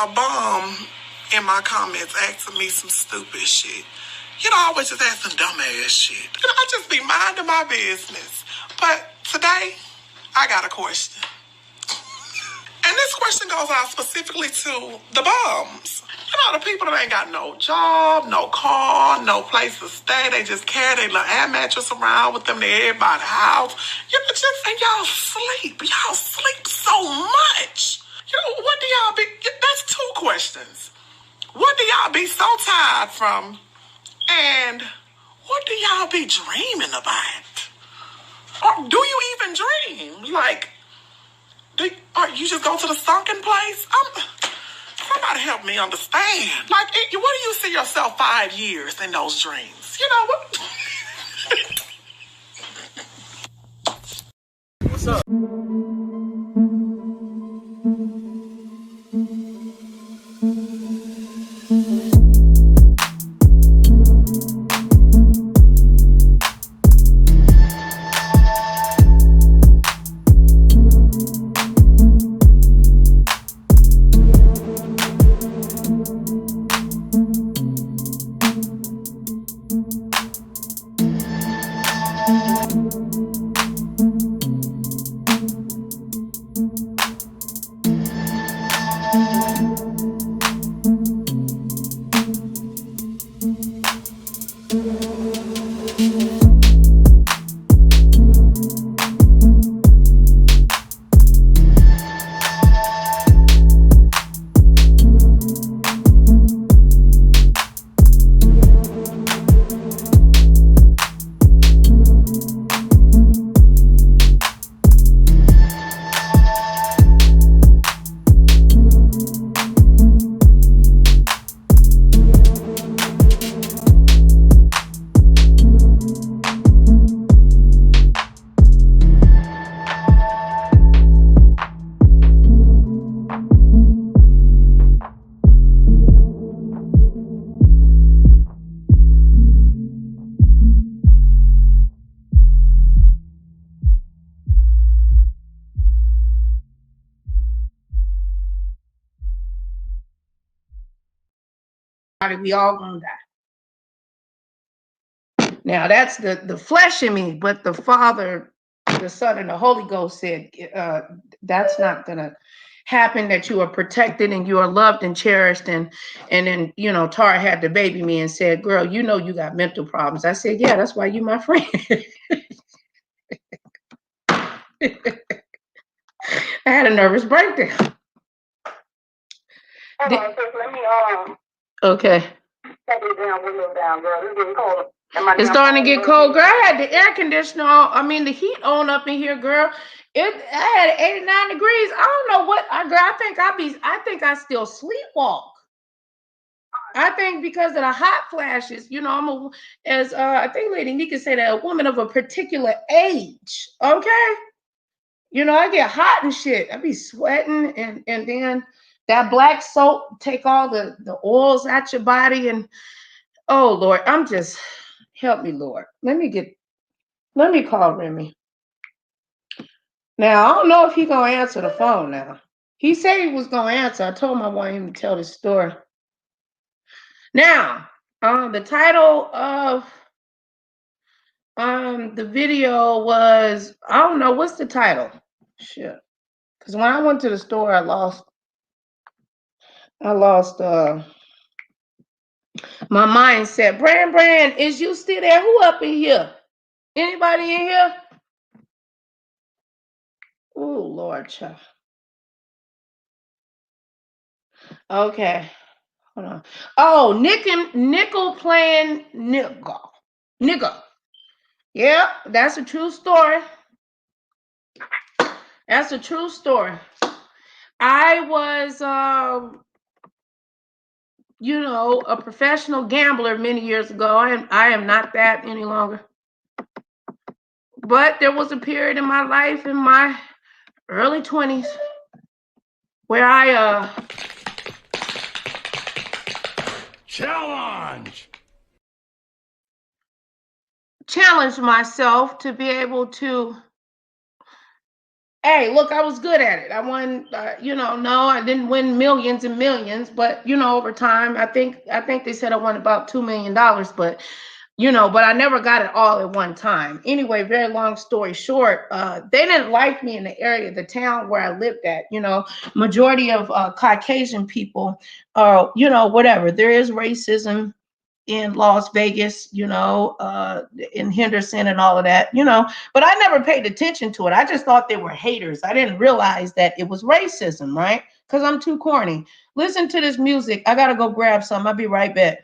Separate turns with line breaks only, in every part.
a bum in my comments asking me some stupid shit. You know, I always just ask some dumb ass shit. You know, I just be minding my business. But today, I got a question. And this question goes out specifically to the bums. You know, the people that ain't got no job, no car, no place to stay. They just carry their little air mattress around with them to everybody's house. You know, and y'all sleep. Y'all sleep so much. You know, what do y'all be... That's two questions. What do y'all be so tired from? And what do y'all be dreaming about? Or do you even dream? Like, or you just go to the sunken place? Somebody help me understand. Like, what do you see yourself 5 years in those dreams? You know what? What's up?
We all gonna die. Now that's the flesh in me, but the Father, the Son, and the Holy Ghost said that's not gonna happen, that you are protected and you are loved and cherished. And then, you know, Tara had to baby me and said, girl, you know you got mental problems. I said, yeah, that's why you my friend. I had a nervous breakdown. Okay. It's starting to get cold, girl. I had the air conditioner on. I mean, the heat on up in here, girl. I had 89 degrees. I don't know what, girl. I think I still sleepwalk. I think because of the hot flashes, you know, I think Lady Nika said, a woman of a particular age. Okay. You know, I get hot and shit. I be sweating, and then that black soap take all the oils out your body. And oh Lord, help me, Lord. Let me call Remy. Now, I don't know if he gonna answer the phone now. He said he was gonna answer. I told him I want him to tell the story. Now, the title of the video was, I don't know, what's the title? Shit. Because when I went to the store, I lost my mindset. Brand, is you still there? Who up in here? Anybody in here? Oh, Lord, child. Okay. Hold on. Oh, nickel playing nigga. Yeah, that's a true story. That's a true story. I was, you know, a professional gambler many years ago. I am not that any longer. But there was a period in my life in my early 20s where I challenged myself to be able to Hey, look, I was good at it. I won, no, I didn't win millions and millions, but over time, I think they said I won about $2 million, but but I never got it all at one time. Anyway, very long story short, they didn't like me in the area, the town where I lived at. Majority of Caucasian people, whatever. There is racism in Las Vegas, in Henderson and all of that, but I never paid attention to it. I just thought they were haters. I didn't realize that it was racism, right? Because I'm too corny. Listen to this music. I gotta go grab some. I'll be right back.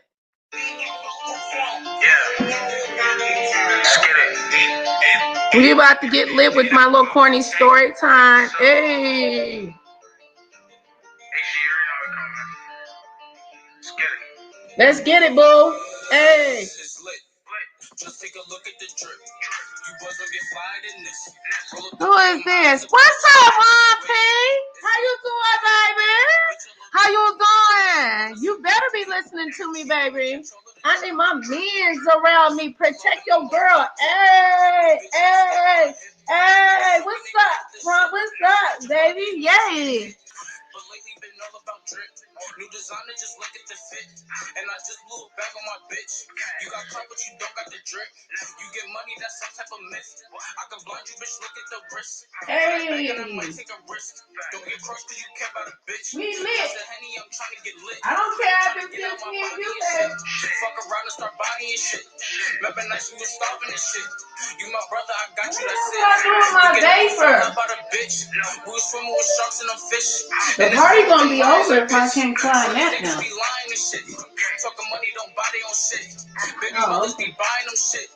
We about to get lit with my little corny story time. Hey. Let's get it, boo. Hey. Just take a look at the drip. You boys gonna get fired in this. Who is this? What's up, Ron P? How you doing, baby? How you doing? You better be listening to me, baby. I need my mans around me. Protect your girl. Hey, hey, hey. What's up, Ron? What's up, baby? Yay. But lately been all about drip. New designer, just look at the fit. And I just blew it back on my bitch. You got caught, but you don't got the drip. You get money, that's some type of myth. I can blind you, bitch, look at the wrist. Hey. And I might take a risk. Don't get crushed cause you care about a bitch. We lit. I'm trying to get lit. I don't care if it's just me and you, babe. Fuck around and start buying shit. Remember nights you was starving and shit. You my brother, I got you, that's it. What am I doing my vapor? About a bitch. We was swimming with sharks and them fish. The party gonna be over if I can't try that now. Talking money, don't buy their own shit. Baby mothers be buying them shit.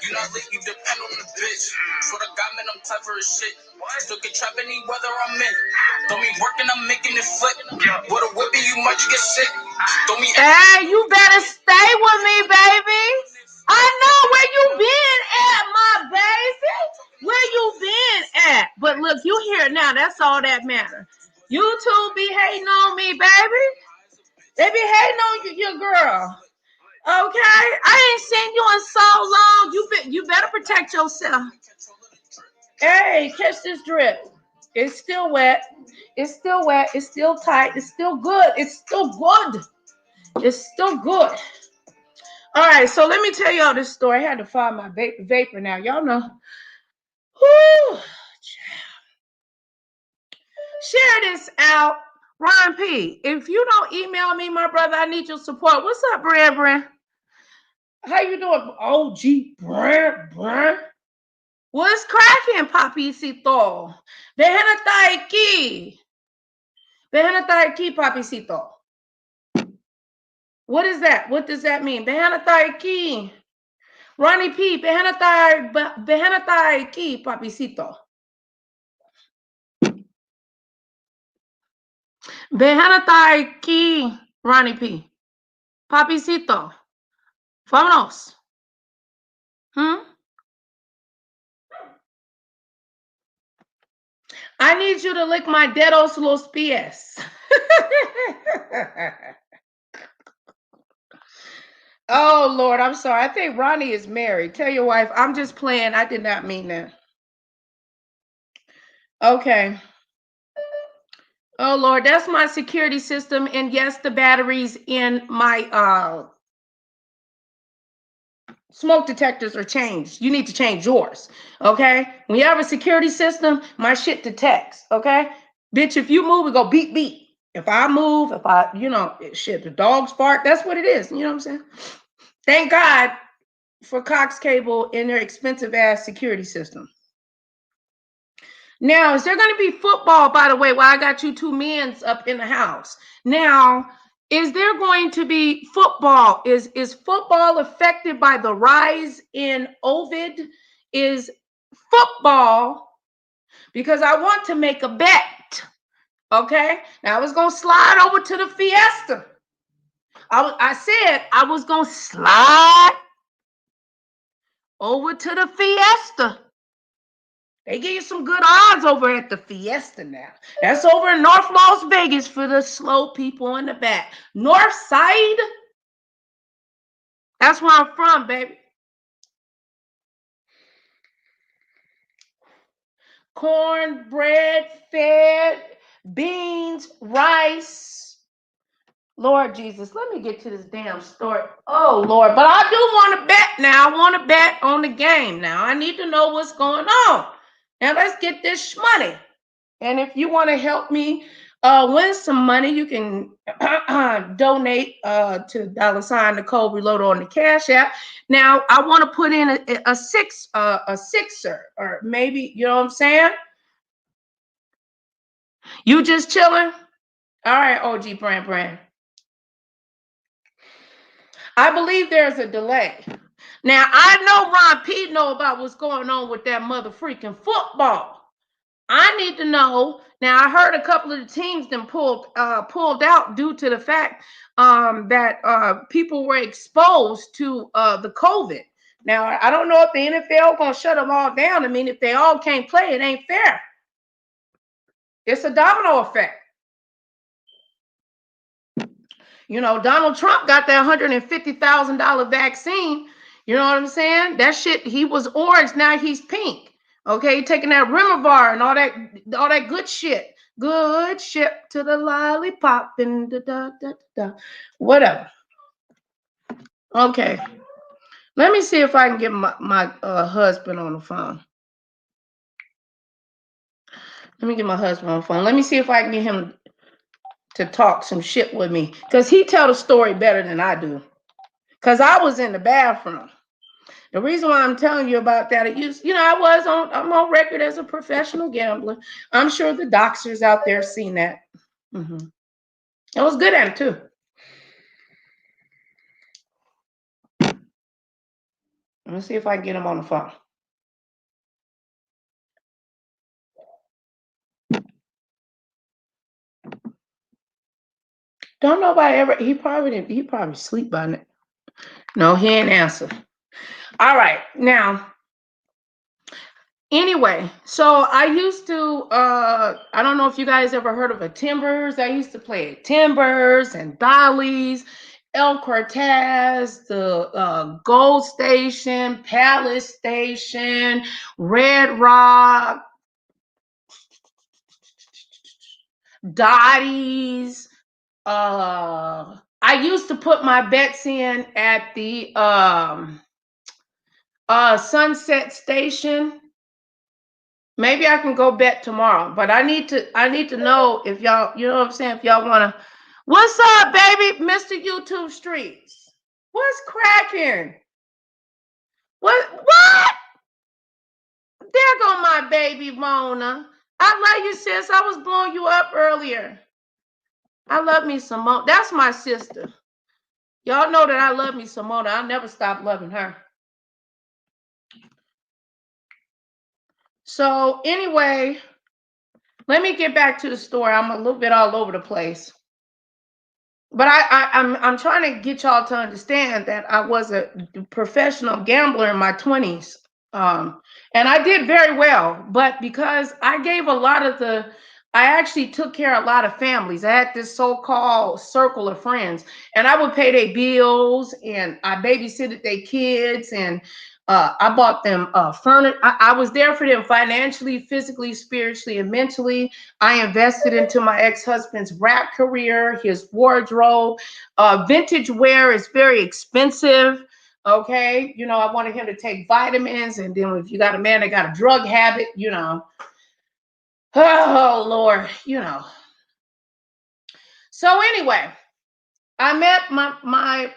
You not lit, you depend on the bitch. Swear to God, man, I'm clever as shit. Still can trap any weather I'm in. Don't be working, I'm making it flip. With a whippy, you might get sick. Don't be. Hey, you better stay with me, baby. I know where you been at, my baby. Where you been at? But look, you here now. That's all that matters. You two be hating on me, baby. They be hating on you, your girl. Okay, I ain't seen you in so long. You better protect yourself. Hey, catch this drip. It's still wet. It's still wet. It's still tight. It's still good. It's still good. It's still good. All right, so let me tell y'all this story. I had to find my vapor now. Y'all know. Whew. Share this out. Ron P, if you don't email me, my brother, I need your support. What's up, Bran? How you doing? OG Bran? What's cracking, Papicito? Déjame estar aquí. Déjame estar aquí, Papicito. What is that? What does that mean? Déjame estar aquí. Ronnie P, déjame estar aquí, Papicito. Déjame estar aquí, Ronnie P. Papicito. Vámonos. I need you to lick my dedos los pies. Oh, Lord, I'm sorry. I think Ronnie is married. Tell your wife, I'm just playing. I did not mean that. Okay. Oh, Lord, that's my security system. And yes, the batteries in my smoke detectors are changed. You need to change yours. Okay. When you have a security system, my shit detects. Okay. Bitch, if you move, it go beep, beep. If I move, shit, the dogs bark. That's what it is. You know what I'm saying? Thank God for Cox Cable and their expensive ass security system. Now, is there going to be football, by the way, while I got you two men up in the house? Now, is there going to be football? Is football affected by the rise in Ovid? Is football, because I want to make a bet. Okay? Now, I was going to slide over to the Fiesta. I said I was going to slide over to the Fiesta. They give you some good odds over at the Fiesta now. That's over in North Las Vegas for the slow people in the back. North Side. That's where I'm from, baby. cornbread, fed, beans, rice. Lord Jesus, let me get to this damn story. Oh, Lord. But I do want to bet now. I want to bet on the game now. I need to know what's going on. Now, let's get this money. And if you want to help me win some money, you can donate to $ Nicole Reloaded on the Cash App. Now, I want to put in a sixer, or maybe, you know what I'm saying? You just chilling? All right, OG Brand. I believe there's a delay. Now, I know Ron P know about what's going on with that mother freaking football. I need to know. Now, I heard a couple of the teams then pulled out due to the fact that people were exposed to the COVID. Now, I don't know if the NFL going to shut them all down. I mean, if they all can't play, it ain't fair. It's a domino effect. You know, Donald Trump got that $150,000 vaccine. You know what I'm saying? That shit, he was orange, now he's pink. Okay, taking that Rimavar and all that good shit. Good shit to the lollipop and da. Whatever. Okay. Let me see if I can get my husband on the phone. Let me get my husband on the phone. Let me see if I can get him to talk some shit with me. Because he tell the story better than I do. Because I was in the bathroom. The reason why I'm telling you about that, I'm on record as a professional gambler. I'm sure the doctors out there seen that. I was good at it too. Let me see if I can get him on the phone. Don't nobody ever, he probably sleep by now. No, he ain't answer. All right, now, anyway, so I used to, I don't know if you guys ever heard of a Timbers. I used to play at Timbers and Dolly's, El Cortez, the Gold Station, Palace Station, Red Rock, Dottie's. I used to put my bets in at the Sunset Station. Maybe I can go bet tomorrow, but I need to know if y'all, you know what I'm saying, if y'all want to. What's up, baby? Mr. YouTube Streets. What's cracking? What? There go my baby Mona. I love you, sis. I was blowing you up earlier. I love me some Mona. That's my sister. Y'all know that I love me some Mona. I'll never stop loving her. So anyway, let me get back to the story. I'm a little bit all over the place. But I'm trying to get y'all to understand that I was a professional gambler in my 20s. And I did very well. But because I gave I actually took care of a lot of families. I had this so-called circle of friends. And I would pay their bills, and I babysitted their kids, and I bought them furniture. I was there for them financially, physically, spiritually, and mentally. I invested into my ex-husband's rap career, his wardrobe. Vintage wear is very expensive. Okay, you know, I wanted him to take vitamins, and then if you got a man that got a drug habit, you know, oh Lord, you know. So anyway, I met my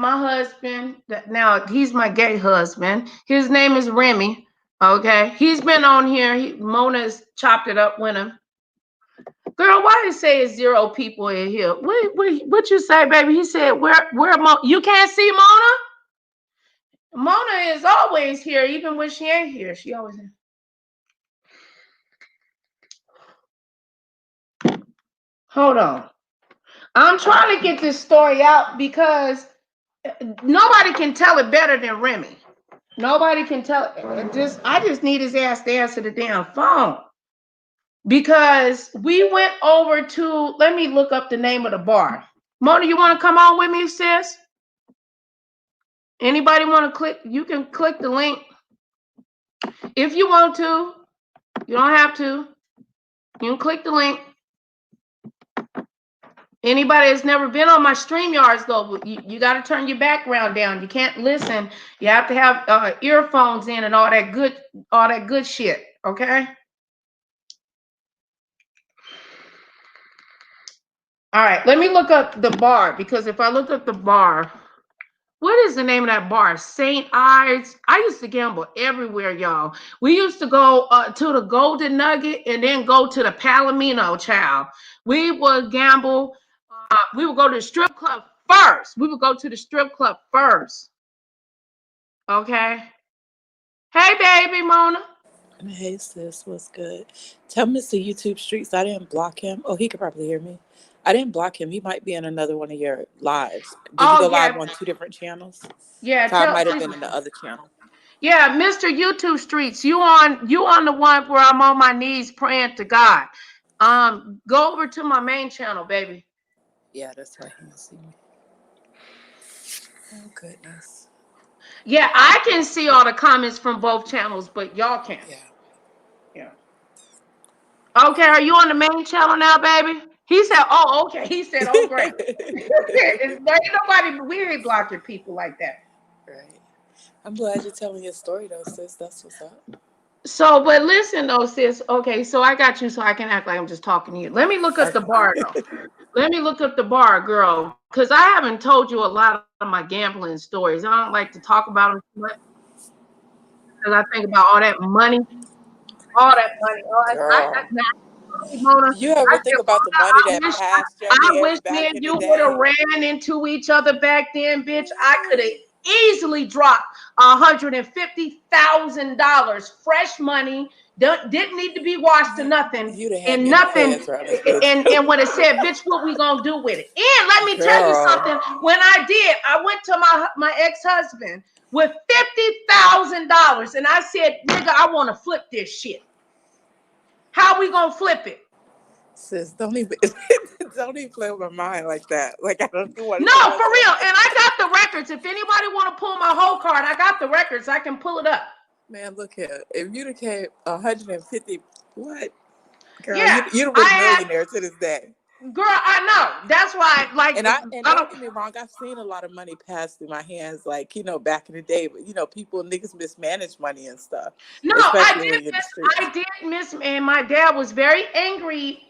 husband. Now he's my gay husband. His name is Remy. Okay, he's been on here. Mona's chopped it up with him. Girl, why did it say it's 0 people in here? What you say, baby? He said, where you can't see Mona? Mona is always here, even when she ain't here. She always here. Hold on. I'm trying to get this story out because nobody can tell it better than Remy. Nobody can tell it. I just need his ass to answer the damn phone. Because we went over to, let me look up the name of the bar. Mona, you want to come on with me, sis? Anybody want to click? You can click the link if you want to. You don't have to. You can click the link. Anybody that's never been on my StreamYards, though, you got to turn your background down. You can't listen. You have to have earphones in and all that good shit. Okay. All right. Let me look up the bar, because if I look up the bar, what is the name of that bar? St. Ives. I used to gamble everywhere, y'all. We used to go to the Golden Nugget and then go to the Palomino, child. We would gamble. We would go to the strip club first. We would go to the strip club first. Okay. Hey, baby, Mona.
Hey, sis, what's good? Tell Mr. YouTube Streets I didn't block him. Oh, he could probably hear me. I didn't block him. He might be in another one of your lives. Did you go live on 2 different channels?
Yeah.
So I might have been in the other channel.
Yeah, Mr. YouTube Streets, you on the one where I'm on my knees praying to God. Go over to my main channel, baby.
Yeah, that's why he can see me. Oh, goodness.
Yeah, I can see all the comments from both channels, but y'all can't. Yeah. Okay, are you on the main channel now, baby? He said, oh, okay. He said, oh, great. Ain't nobody, we ain't blocking people like that.
Right. I'm glad you're telling your story, though, sis. That's what's up.
So, but listen, though, sis. Okay, so I got you, so I can act like I'm just talking to you. Let me look up the bar, though. Let me look up the bar, girl, because I haven't told you a lot of my gambling stories. I don't like to talk about them too much, because I think about all that money. Mona,
you ever think about the money that passed your
I
hands
wish
back
me
in
and you
the day?
would have ran into each other back then, bitch. I could have easily dropped $150,000 fresh money. Didn't need to be washed or nothing. And nothing. And when it said, bitch, what we gonna do with it? And let me tell you something. When I did, I went to my ex-husband with $50,000, and I said, nigga, I want to flip this shit. How we gonna flip it?
Sis, don't even play with my mind like that. Like, I don't want to.
No, for real. And I got the records. If anybody want to pull my whole card, I got the records. I can pull it up.
Man, look here. If you'd have came 150, what? Girl,
yeah,
you'd have been a millionaire to this day.
Girl, I know. That's why, like,
and don't get me wrong, I've seen a lot of money pass through my hands, like, back in the day. But niggas mismanage money and stuff.
No, I did miss, and my dad was very angry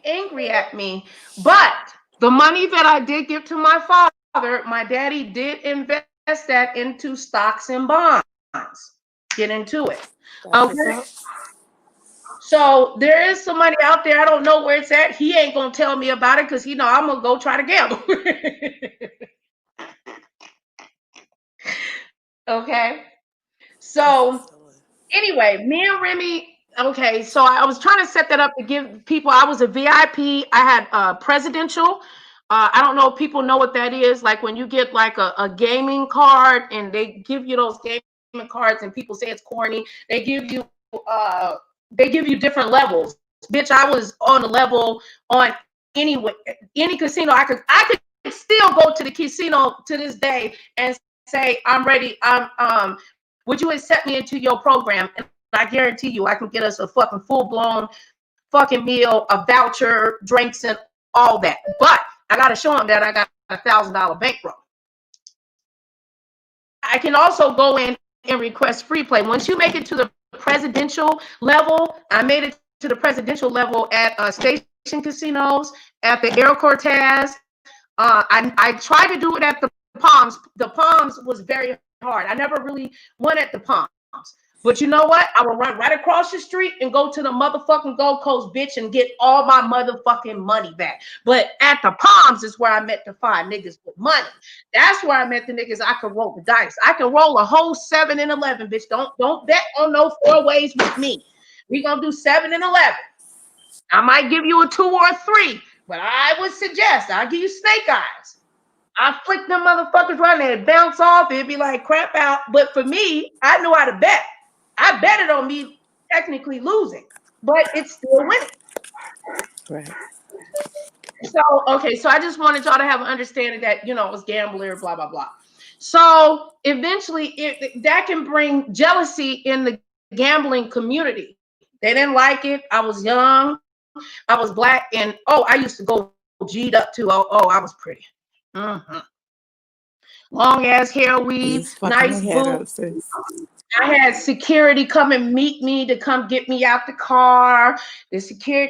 at me. But the money that I did give to my father, my daddy did invest that into stocks and bonds. Get into it. Okay. So there is some money out there. I don't know where it's at. He ain't gonna tell me about it because I'm gonna go try to gamble. Okay. So anyway, me and Remy. Okay, so I was trying to set that up to give people. I was a VIP. I had presidential. I don't know if people know what that is. Like when you get like a gaming card and they give you those gaming cards and people say it's corny. They give you different levels. Bitch, I was on a level on any casino. I could still go to the casino to this day and say, I'm ready. Would you accept me into your program? And I guarantee you I can get us a fucking full-blown fucking meal, a voucher, drinks, and all that. But I gotta show them that I got $1,000 bankroll. I can also go in and request free play. Once you make it to the presidential level, I made it to the presidential level at Station Casinos, at the Air Cortez. I tried to do it at the Palms. The Palms was very hard. I never really went at the Palms. But you know what? I will run right across the street and go to the motherfucking Gold Coast, bitch, and get all my motherfucking money back. But at the Palms is where I met the 5 niggas with money. That's where I met the niggas I could roll the dice. I can roll a whole 7 and 11, bitch. Don't bet on no 4 ways with me. We gonna do 7 and 11. I might give you a 2 or a 3, but I would suggest I'll give you snake eyes. I flick them motherfuckers right there, bounce off. It'd be like crap out. But for me, I knew how to bet. I bet it on me technically losing, but it's still winning.
Right.
So, okay. So I just wanted y'all to have an understanding that, it was gambler, blah, blah, blah. So eventually that can bring jealousy in the gambling community. They didn't like it. I was young. I was black, and I used to go G'd up too. I was pretty. Mm-hmm. Long ass hair weave, nice boots. I had security come and meet me to come get me out the car. I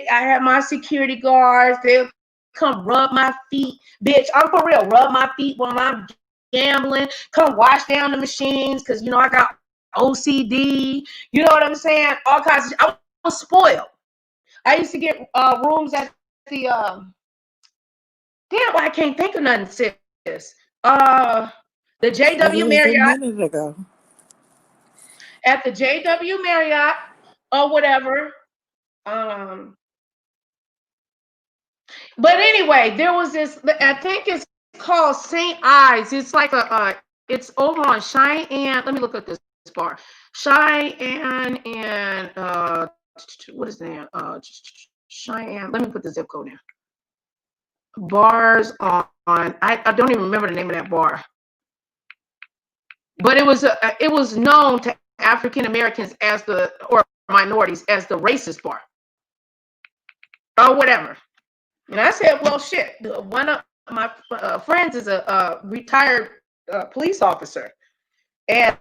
had my security guards. They'll come rub my feet. Bitch, I'm for real. Rub my feet when I'm gambling. Come wash down the machines because, I got OCD. You know what I'm saying? All kinds of, I was spoiled. I used to get rooms at the, I can't think of nothing, sis. The JW Marriott. At the JW Marriott or whatever. But anyway, there was this, I think it's called St. Ives. It's like it's over on Cheyenne. Let me look at this bar. Cheyenne and, what is that? Cheyenne. Let me put the zip code in. Bars on, I don't even remember the name of that bar. But it was known to African Americans or minorities as the racist bar or whatever. And I said, well, shit, one of my friends is a retired police officer. And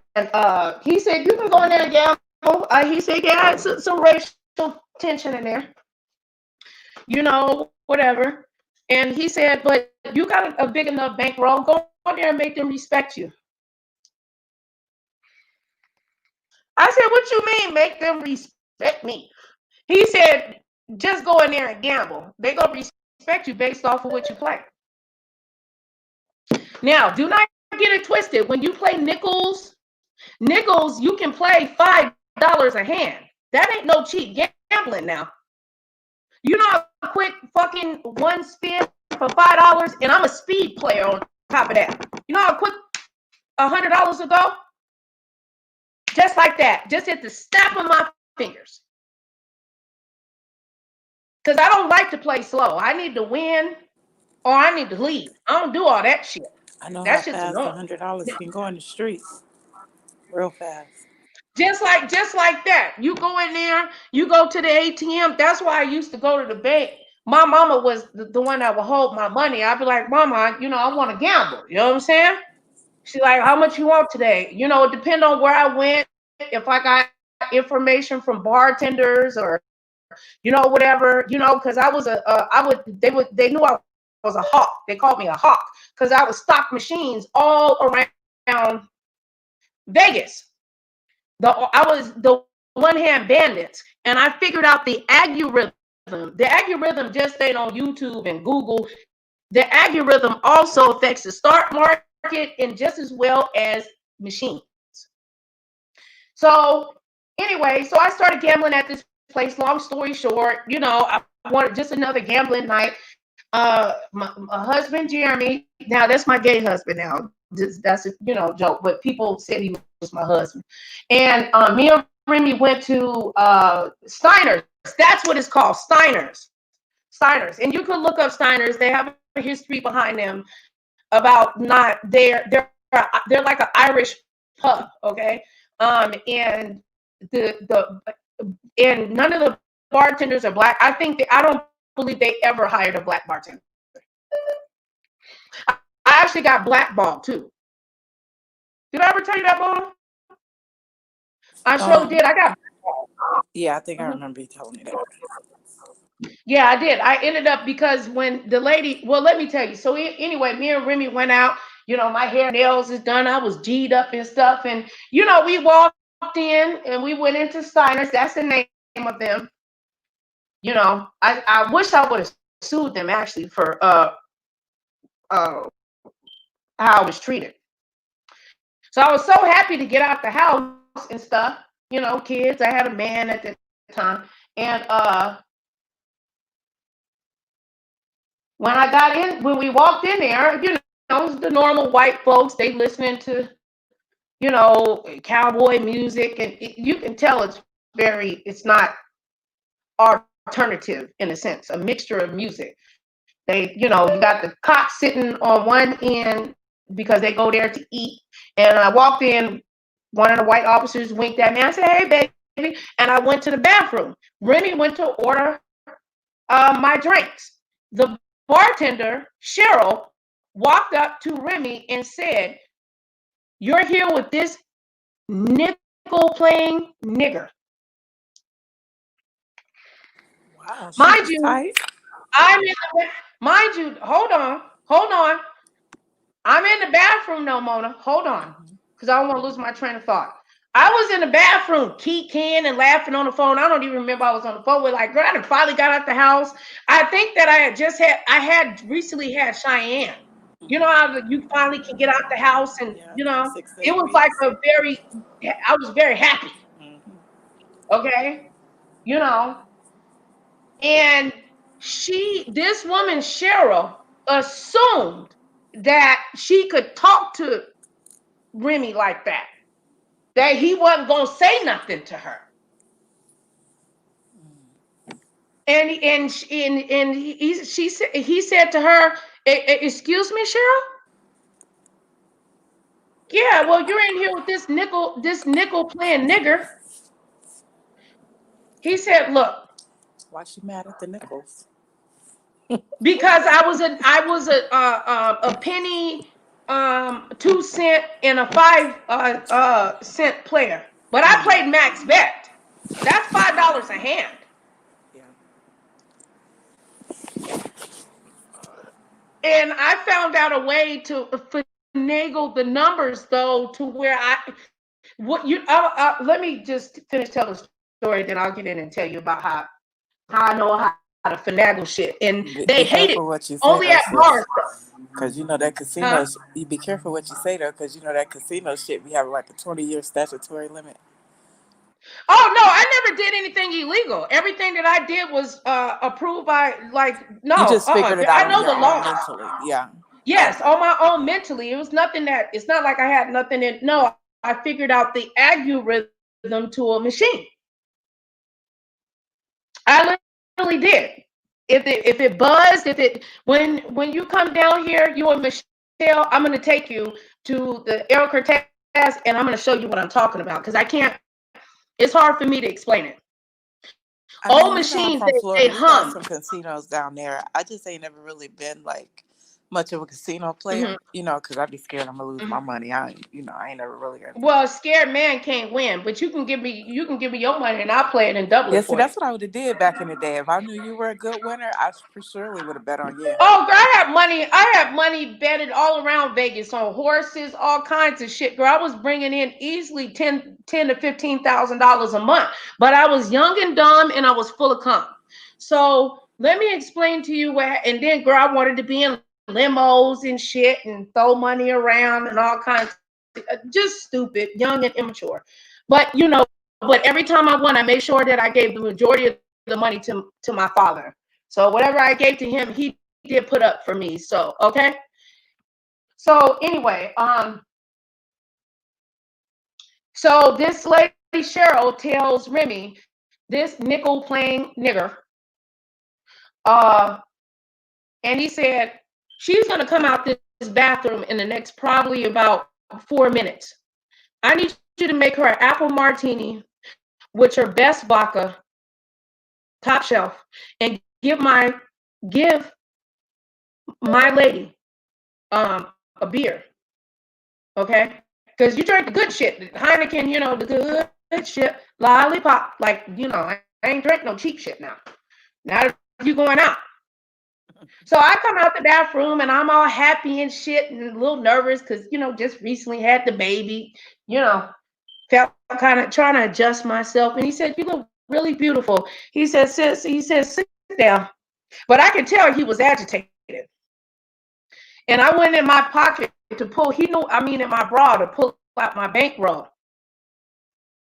he said, you can go in there and gamble. He said, yeah, it's some racial tension in there. Whatever. And he said, but you got a big enough bankroll. Go in there and make them respect you. I said, what you mean, make them respect me? He said, just go in there and gamble. They gonna respect you based off of what you play. Now, do not get it twisted. When you play nickels, you can play $5 a hand. That ain't no cheap gambling now. You know how quick fucking one spin for $5, and I'm a speed player on top of that. You know how quick $100 will go? Just like that. Just at the snap of my fingers. Because I don't like to play slow. I need to win or I need to leave. I don't do all that shit.
I know that's how fast $100 can go in the streets. Real fast.
Just like that. You go in there, you go to the ATM. That's why I used to go to the bank. My mama was the one that would hold my money. I'd be like, Mama, I want to gamble. You know what I'm saying? She's like, how much you want today? It depends on where I went. If I got information from bartenders or, whatever, because I was they knew I was a hawk. They called me a hawk because I would stock machines all around Vegas. I was the one-hand bandits, and I figured out the algorithm. The algorithm just ain't on YouTube and Google. The algorithm also affects the stock market and just as well as machines. So anyway, I started gambling at this place. Long story short, I wanted just another gambling night. My husband, Jeremy, now that's my gay husband now. That's a joke, but people said he was my husband. And me and Remy went to Steiner's. That's what it's called, Steiner's. And you can look up Steiner's. They have a history behind them about they're like an Irish pub, okay? And and none of the bartenders are black. I don't believe they ever hired a black bartender. I actually got blackballed too. Did I ever tell you that, Mona? I sure did. I got blackballed.
Yeah, I think I remember you telling me that.
Yeah, I did. I ended up because when the lady, well, let me tell you. So anyway, me and Remy went out. My hair, nails is done. I was G'd up and stuff. And, we walked in and we went into Steiner's. That's the name of them. I wish I would have sued them actually for how I was treated. So I was so happy to get out the house and stuff. Kids. I had a man at the time. And when we walked in there, the normal white folks, they listening to, cowboy music, and you can tell it's not alternative in a sense, a mixture of music. They, you got the cops sitting on one end because they go there to eat. And I walked in, one of the white officers winked at me. I said, hey, and I went to the bathroom. Remy went to order my drinks. The bartender, Cheryl, walked up to Remy and said, "You're here with this nickel-playing nigger."
Wow,
Mind you,
tight.
mind you, hold on. I'm in the bathroom, no, Mona. Hold on, because I don't want to lose my train of thought. I was in the bathroom, kikiing and laughing on the phone. I don't even remember I was on the phone with, like, girl, I finally got out the house. I think that I had recently had Cheyenne. You know how you finally can get out the house, and you know,
6 to
it
8
was
weeks.
like I was very happy. Okay, you know, and this woman Cheryl assumed that she could talk to Remy like that he wasn't gonna say nothing to her. And he said to her, "Excuse me, Cheryl? Yeah, well, you're in here with this nickel playing nigger." He said, "Look,
why she mad at the nickels?"
Because I was a penny, 2 cent, and a 5 cent player, but I played max bet. That's $5 a hand.
Yeah.
And I found out a way to finagle the numbers, though, to where let me just finish telling the story, then I'll get in and tell you about how I know how to finagle shit. And they hate it.
What you say,
only at bars.
Because you know that casino, you be careful what you say though, because you know that casino shit, we have like a 20-year statutory limit.
Oh no, I never did anything illegal. Everything that I did was approved by, no.
You just figured it out.
I know the law
mentally. Yeah.
Yes, on my own mentally. It was nothing it's not like I had nothing in. No, I figured out the algorithm to a machine. I literally did. If it buzzed, when you come down here, you and Michelle, I'm gonna take you to the El Cortez, and I'm gonna show you what I'm talking about, because I can't. It's hard for me to explain it. Old machines, they hum.
Some casinos down there. I just ain't never really been like much of a casino player, you know, because I'd be scared I'm gonna lose my money. I ain't never really gonna.
Well, scared man can't win, but you can give me your money and I'll play it and double it for you.
That's what I would have did back in the day. If I knew you were a good winner, I for surely would have bet on you.
Oh, girl, I have money betted all around Vegas on horses, all kinds of shit. Girl, I was bringing in easily $10,000 to $15,000 a month, but I was young and dumb and I was full of cum. So let me explain to you and then, girl, I wanted to be in limos and shit and throw money around and all kinds of, just stupid, young and immature. But but every time I won, I made sure that I gave the majority of the money to my father. So whatever I gave to him, he did put up for me. So okay. So anyway, so this lady Cheryl tells Remy, this nickel playing nigger, and he said, she's gonna come out this bathroom in the next probably about 4 minutes. I need you to make her an apple martini with her best vodka, top shelf, and give my lady a beer. Okay? Because you drink the good shit. Heineken, the good shit. Lollipop. Like, I ain't drink no cheap shit now. Not if you going out. So I come out the bathroom and I'm all happy and shit and a little nervous because, just recently had the baby, felt kind of trying to adjust myself. And he said, "You look really beautiful." He said, "Sis," he said, "sit down." But I could tell he was agitated. And I went in my pocket to pull, in my bra to pull out my bankroll.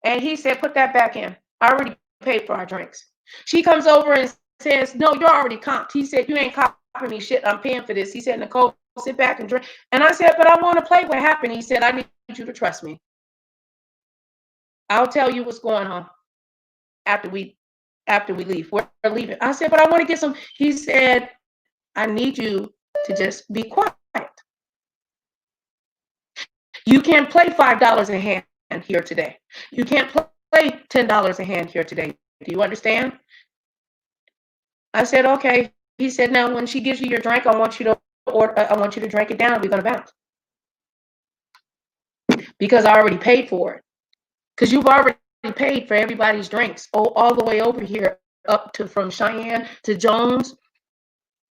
And he said, "Put that back in. I already paid for our drinks." She comes over and says, "No, you're already comped." He said, "You ain't comping me shit. I'm paying for this." He said, "Nicole, sit back and drink." And I said, "But I want to play what happened." He said, "I need you to trust me. I'll tell you what's going on after we leave. We're leaving." I said, "But I want to get some." He said, "I need you to just be quiet. You can't play $5 a hand here today. You can't play pay $10 a hand here today. Do you understand? I said, okay. He said, now when she gives you your drink, I want you to drink it down. We're gonna bounce. Because I already paid for it. Because you've already paid for everybody's drinks. All the way over here, up to from Cheyenne to Jones,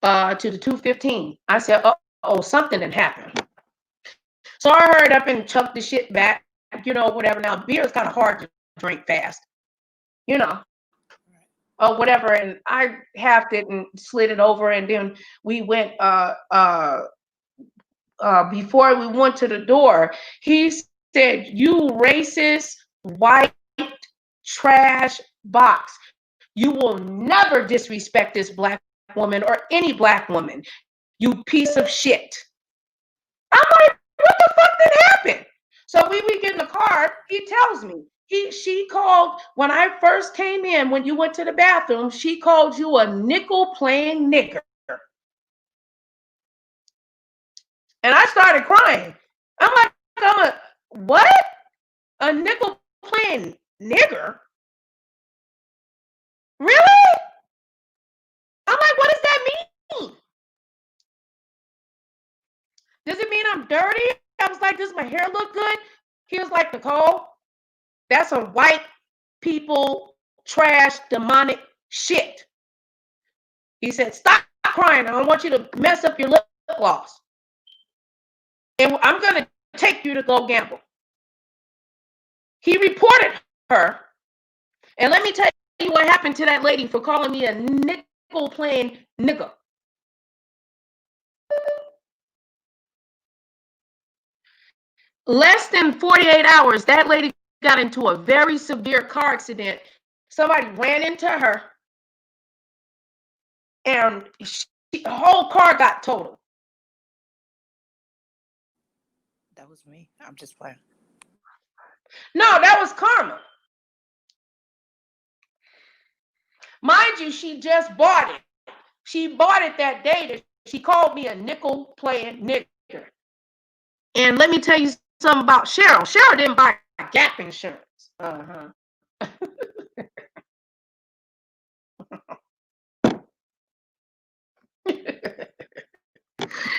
to the 215. I said, oh, something had happened. So I hurried up and chucked the shit back, whatever. Now beer is kind of hard to drink fast, or whatever. And I halved it and slid it over, and then we went. Before we went to the door, he said, "You racist white trash box. You will never disrespect this black woman or any black woman. You piece of shit." I'm like, what the fuck did happen? So we get in the car. He tells me she called when I first came in. When you went to the bathroom, she called you a nickel playing nigger. And I started crying. I'm like, what? A nickel playing nigger? Really? I'm like, what does that mean? Does it mean I'm dirty? I was like, does my hair look good? He was like, Nicole, that's some white people trash demonic shit. He said, stop crying. I don't want you to mess up your lip gloss. And I'm going to take you to go gamble. He reported her. And let me tell you what happened to that lady for calling me a nickel playing nigger. Less than 48 hours, that lady got into a very severe car accident. Somebody ran into her, and the whole car got totaled.
That was me. I'm just playing.
No, that was Karma. Mind you, she just bought it. She bought it that day that she called me a nickel playing nigger. And let me tell you something about Cheryl. Cheryl didn't buy Gap insurance.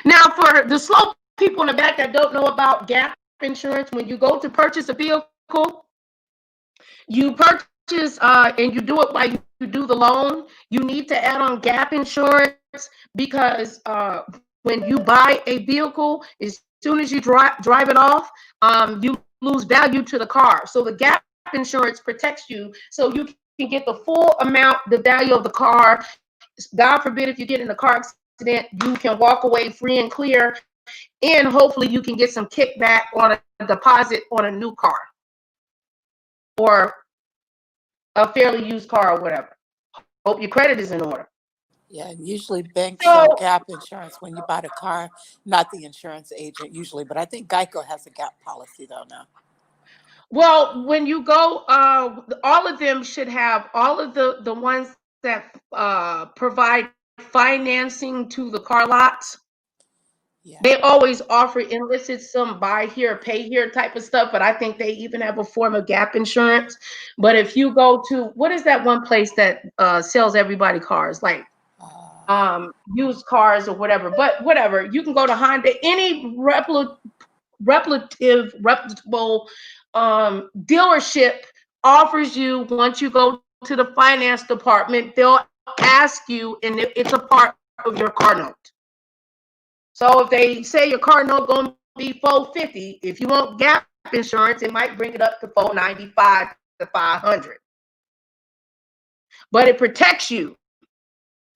Now, for the slow people in the back that don't know about Gap insurance, when you go to purchase a vehicle, you purchase and you do it while you do the loan. You need to add on Gap insurance because when you buy a vehicle, as soon as you drive it off, you lose value to the car. So the Gap insurance protects you, so you can get the full amount, the value of the car. God forbid if you get in a car accident, you can walk away free and clear, and hopefully you can get some kickback on a deposit on a new car or a fairly used car or whatever. Hope your credit is in order.
Yeah, and usually banks sell Gap insurance when you buy the car, not the insurance agent usually, but I think Geico has a Gap policy though now.
Well, when you go, all of them should have, all of the ones that provide financing to the car lots. Yeah. They always offer enlisted some buy here, pay here type of stuff, but I think they even have a form of Gap insurance. But if you go to, what is that one place that sells everybody cars, like used cars or whatever, but whatever, you can go to Honda, any reputable dealership offers you, once you go to the finance department, they'll ask you, and it's a part of your car note. So if they say your car note going to be $450, if you want Gap insurance, it might bring it up to $495 to $500. But it protects you.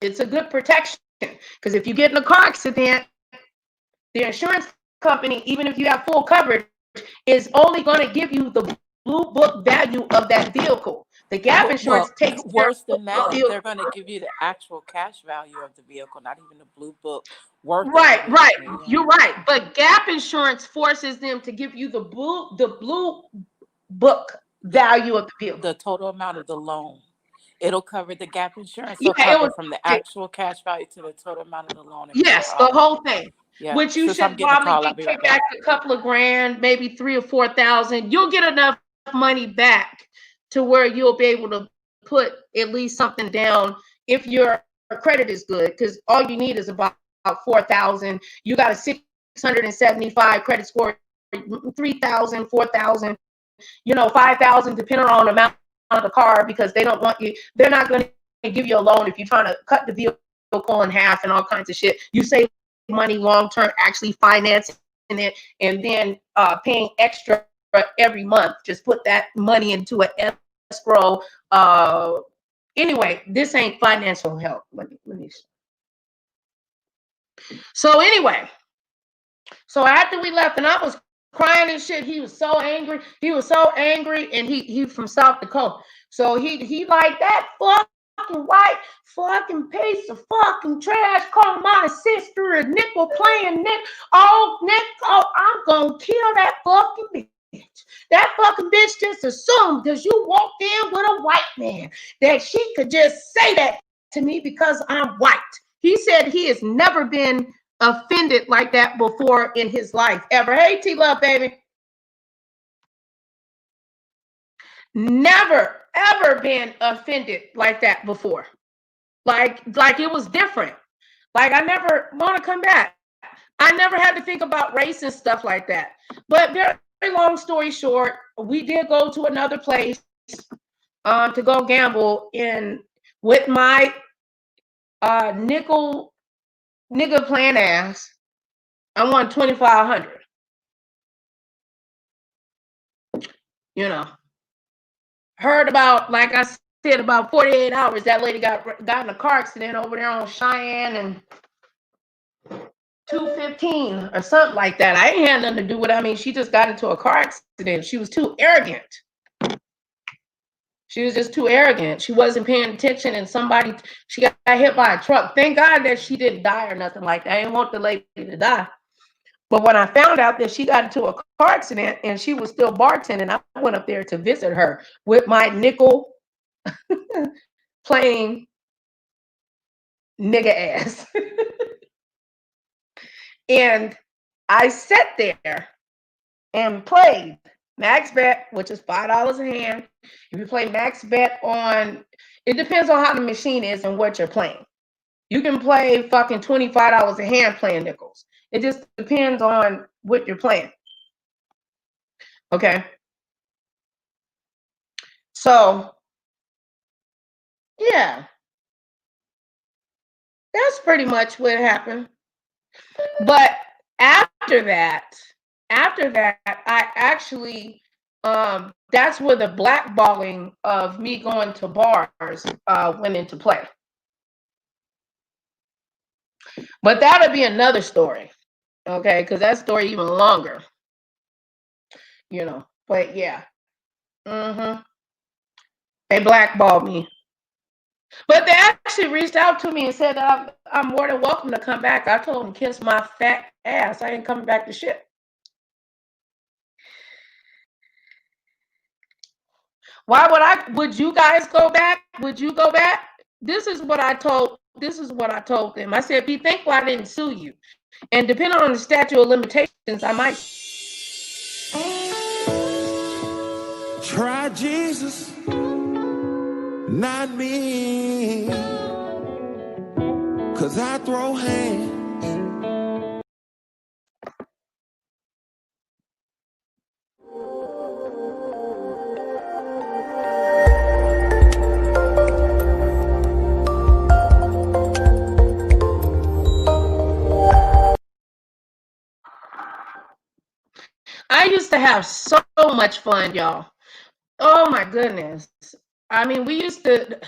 It's a good protection, because if you get in a car accident, the insurance company, even if you have full coverage, is only going to give you the blue book value of that vehicle. The Gap insurance takes
worse than that. They're going to give you the actual cash value of the vehicle, not even the blue book.
Right. You're right. But Gap insurance forces them to give you the blue book value of the vehicle,
the total amount of the loan. It'll cover the Gap insurance. It'll cover from the actual cash value to the total amount of the loan.
Yes, the whole thing. Yeah. Which you should probably get back a couple of grand, maybe $3,000 or $4,000. You'll get enough money back to where you'll be able to put at least something down if your credit is good, because all you need is about 4,000. You got a 675 credit score, 3,000, 4,000, 5,000, depending on the amount of the car, because they don't want you. They're not going to give you a loan if you're trying to cut the vehicle in half and all kinds of shit. You save money long term, actually financing it, and then paying extra every month. Just put that money into an escrow. Anyway, this ain't financial help. Let me. So anyway, so after we left, and I was crying and shit, he was so angry. And he from South Dakota. So he like, that fucking white fucking piece of fucking trash calling my sister a nickel playing Nick. Oh, I'm gonna kill that fucking bitch. That fucking bitch just assumed because you walked in with a white man that she could just say that to me because I'm white. He said he has never been offended like that before in his life, ever. Hey, T-Love, baby. Never, ever been offended like that before. Like it was different. Like, I never want to come back. I never had to think about race and stuff like that. But very long story short, we did go to another place to go gamble with my nigga playing ass. I won $2,500. Heard about, like I said, about 48 hours, that lady got in a car accident over there on Cheyenne and 215 or something like that. I ain't had nothing to do with it. I mean, she just got into a car accident. She was too arrogant. She was just too arrogant. She wasn't paying attention, and she got hit by a truck. Thank God that she didn't die or nothing like that. I didn't want the lady to die. But when I found out that she got into a car accident and she was still bartending, I went up there to visit her with my nickel playing nigga ass. And I sat there and played max bet, which is $5 a hand. If you play max bet it depends on how the machine is and what you're playing. You can play fucking $25 a hand playing nickels. It just depends on what you're playing. Okay. So, yeah. That's pretty much what happened. But after that, I actually, that's where the blackballing of me going to bars went into play. But that'll be another story, okay? Because that story even longer, But yeah, they blackballed me. But they actually reached out to me and said I'm more than welcome to come back. I told them, kiss my fat ass. I ain't coming back to shit. Would you guys go back? Would you go back? This is what I told them. I said, be thankful I didn't sue you. And depending on the statute of limitations, I might.
Try Jesus, not me, 'cause I throw hands.
I used to have so much fun, y'all. Oh my goodness. I mean, we used to,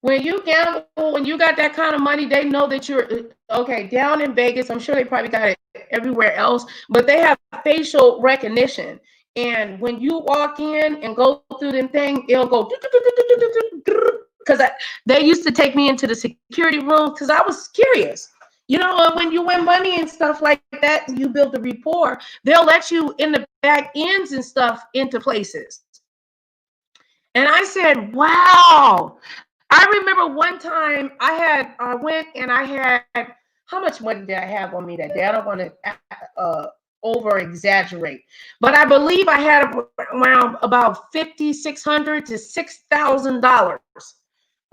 when you gamble, when you got that kind of money, they know that you're, okay, down in Vegas, I'm sure they probably got it everywhere else, but they have facial recognition. And when you walk in and go through them thing, it'll go, because they used to take me into the security room because I was curious. When you win money and stuff like that, and you build a rapport, they'll let you in the back ends and stuff into places. And I said, wow. I remember one time I went and I had, how much money did I have on me that day? I don't want to over exaggerate, but I believe I had around about $5,600 to $6,000.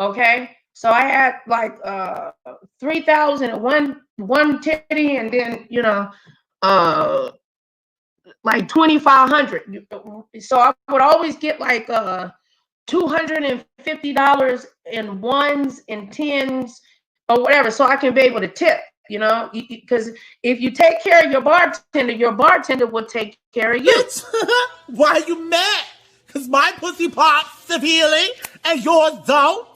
Okay, so I had like 3,000 at one titty, and then like 2,500. So I would always get like $250 in ones and tens or whatever, so I can be able to tip. Because if you take care of your bartender will take care of you.
Why are you mad? Because my pussy pops severely and yours don't.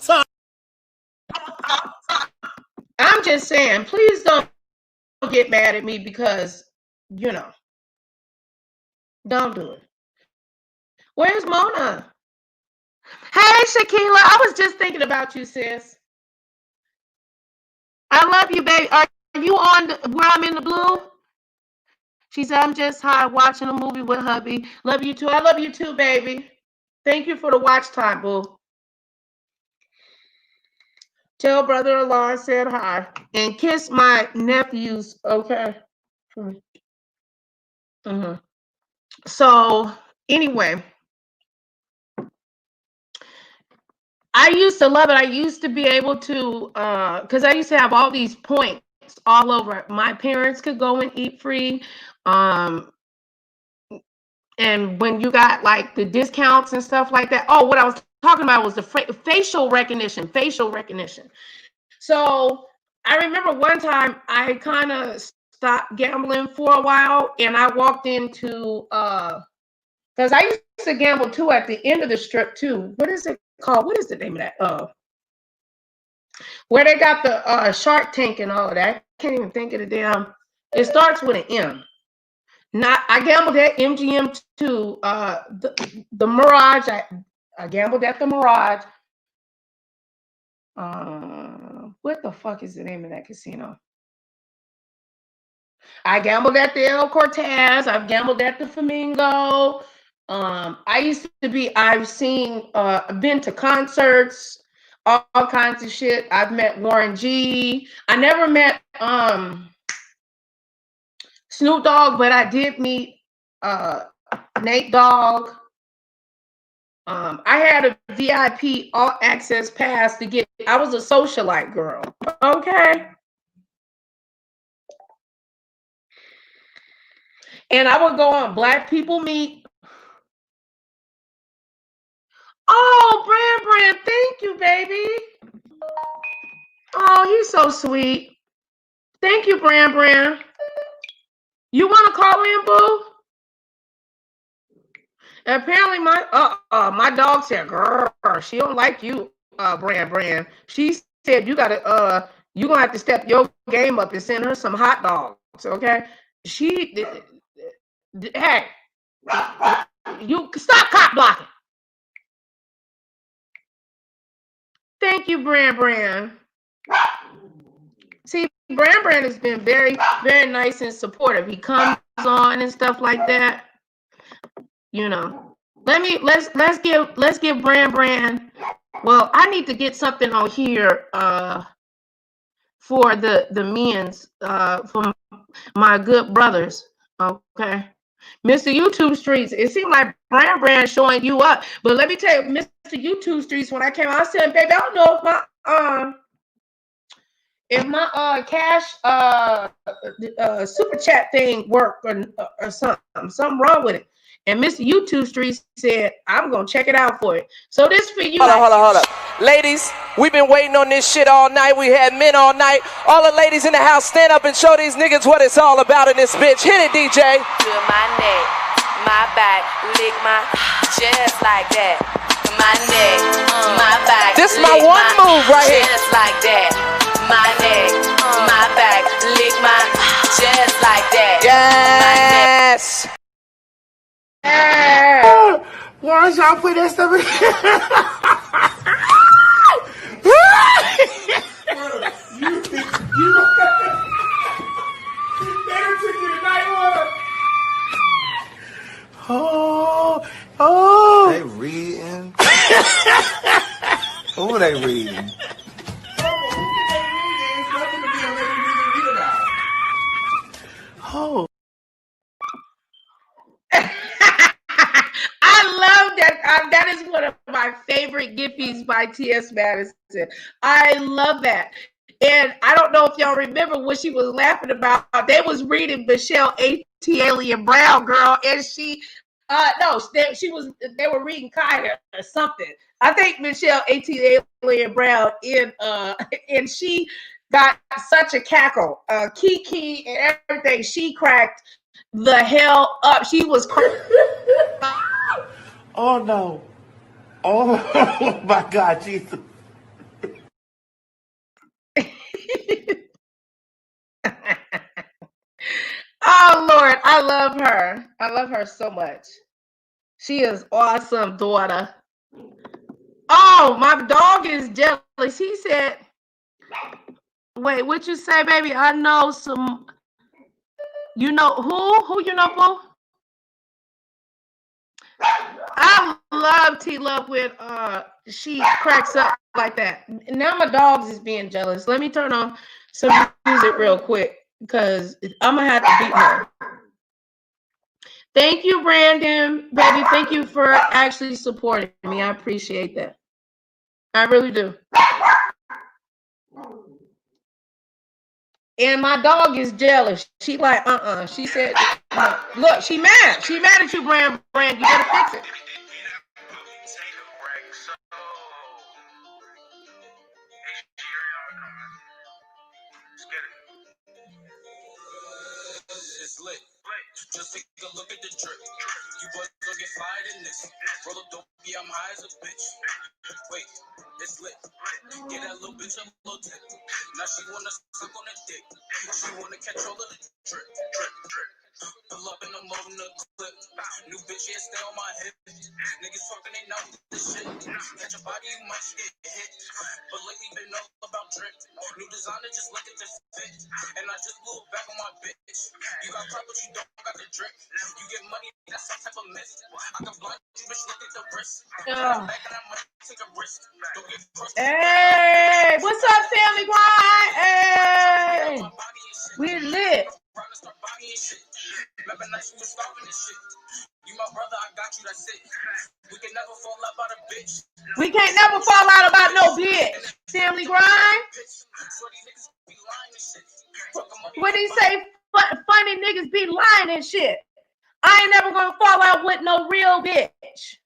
I'm just saying, please don't get mad at me because, don't do it. Where's Mona? Hey, Shakila, I was just thinking about you, sis. I love you, baby. Are you on where I'm in the blue? She said, I'm just high watching a movie with hubby. Love you too. I love you too, baby. Thank you for the watch time, boo. Tell brother-in-law I said hi. And kiss my nephews, okay? Mm-hmm. So, anyway. I used to love it. I used to be able to, because I used to have all these points all over. My parents could go and eat free. And when you got like the discounts and stuff like that. Oh, what I was talking about was the facial recognition. So I remember one time I kind of stopped gambling for a while, and I walked into, because I used to gamble too at the end of the strip too. What is it called? What is the name of that? Where they got the Shark Tank and all of that. I can't even think of the damn. It starts with an M. I gambled at MGM too. The Mirage. I gambled at the Mirage. What the fuck is the name of that casino? I gambled at the El Cortez. I've gambled at the Flamingo. I've been to concerts, all kinds of shit. I've met Warren G. I never met Snoop Dogg, but I did meet Nate Dogg. I had a VIP all access pass to get. I was a socialite girl. Okay. And I would go on Black People Meet. Oh, Brand, thank you, baby. Oh, he's so sweet. Thank you, Brand. You want to call in, boo? Apparently, my dog said, "Girl, she don't like you, Brand." She said you gonna have to step your game up and send her some hot dogs, okay? Hey, you stop cop blocking. Thank you, Brand. See, Brand has been very, very nice and supportive. He comes on and stuff like that. Let's give Brand. Well, I need to get something on here for the men's from my good brothers. Okay. Mr. YouTube Streets, it seemed like Brand showing you up. But let me tell you, Mr. YouTube Streets, when I came out, I said, baby, I don't know if my cash super chat thing worked or something wrong with it. And Mr. YouTube Streets said, I'm going to check it out for it. So this for you.
Hold up. Ladies, we've been waiting on this shit all night. We had men all night. All the ladies in the house, stand up and show these niggas what it's all about in this bitch. Hit it, DJ.
To my neck, my back, lick my just like that. My neck, my back.
This is my one move right here.
Just like that. My neck, my back, lick my just like that.
Yes.
Why y'all put that stuff in? Oh.
They reading. Who they reading?
Oh.
That is one of my favorite Gippies by T.S. Madison. I love that. And I don't know if y'all remember what she was laughing about. They was reading Michelle A.T. Alien Brown, girl, and she they were reading Kaya or something. I think Michelle A.T. Alien Brown and she got such a cackle. Kiki and everything, she cracked the hell up. She was
Oh no. Oh my God, Jesus.
Oh Lord, I love her. I love her so much. She is awesome, daughter. Oh, my dog is jealous. He said, wait, what you say, baby? I know some. You know who? Who you know, boo? I love T-Love when she cracks up like that. Now my dogs is being jealous. Let me turn on some music real quick because I'm gonna have to beat her. Thank you, Brandon, baby. Thank you for actually supporting me. I appreciate that. I really do. And my dog is jealous. She like, She said, look, she mad. She mad at you, Brand. You better fix it.
It's lit. Just take a look at the drip. You boys don't get fired in this. Roll up dope, I'm high as a bitch. Wait, it's lit. Get that little bitch a little tip. Now she wanna suck on the dick. She wanna catch all of the drip. Pull up and I'm loading the clip. New bitch, yeah, stay on my hip. Niggas talking, they know this shit. Catch a body, you might get hit. But lately been all about drip. New designer, just look at the fit. And I just blew it back on my bitch. You got crap, but you don't got the drip. You get money, that's some type of myth. I can blind you, bitch, look at the wrist. Back and I might take a risk. Don't get crushed.
Hey, what's up, family? Grind? Hey, we lit.
Remember nights we was starving this shit. You my brother, I got you, that's it. We can never fall out about a bitch.
We can't never fall out about no bitch. Family Grind? What did he say? Funny niggas be lying and shit. I ain't never gonna fall out with no real bitch.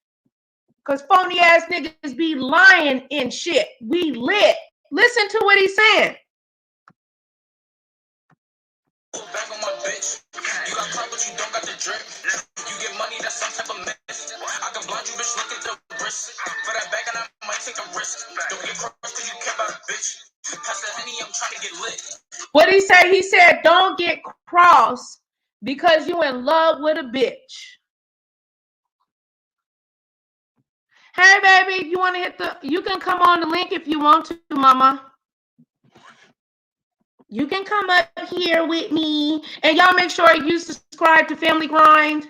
Cause phony ass niggas be lying and shit. We lit. Listen to what he's saying.
Back on my bitch. You got crap, but you don't got the drip. You get money, that's some type of mess. I can blind you, bitch, look at the wrist. For that bag, and I might take a risk. Don't get crushed cause you care about a bitch. Pass the Henny, I'm trying to get lit.
What he say? He said, don't get cross because you in love with a bitch. Hey, baby, you want to hit you can come on the link if you want to, mama. You can come up here with me. And y'all make sure you subscribe to Family Grind.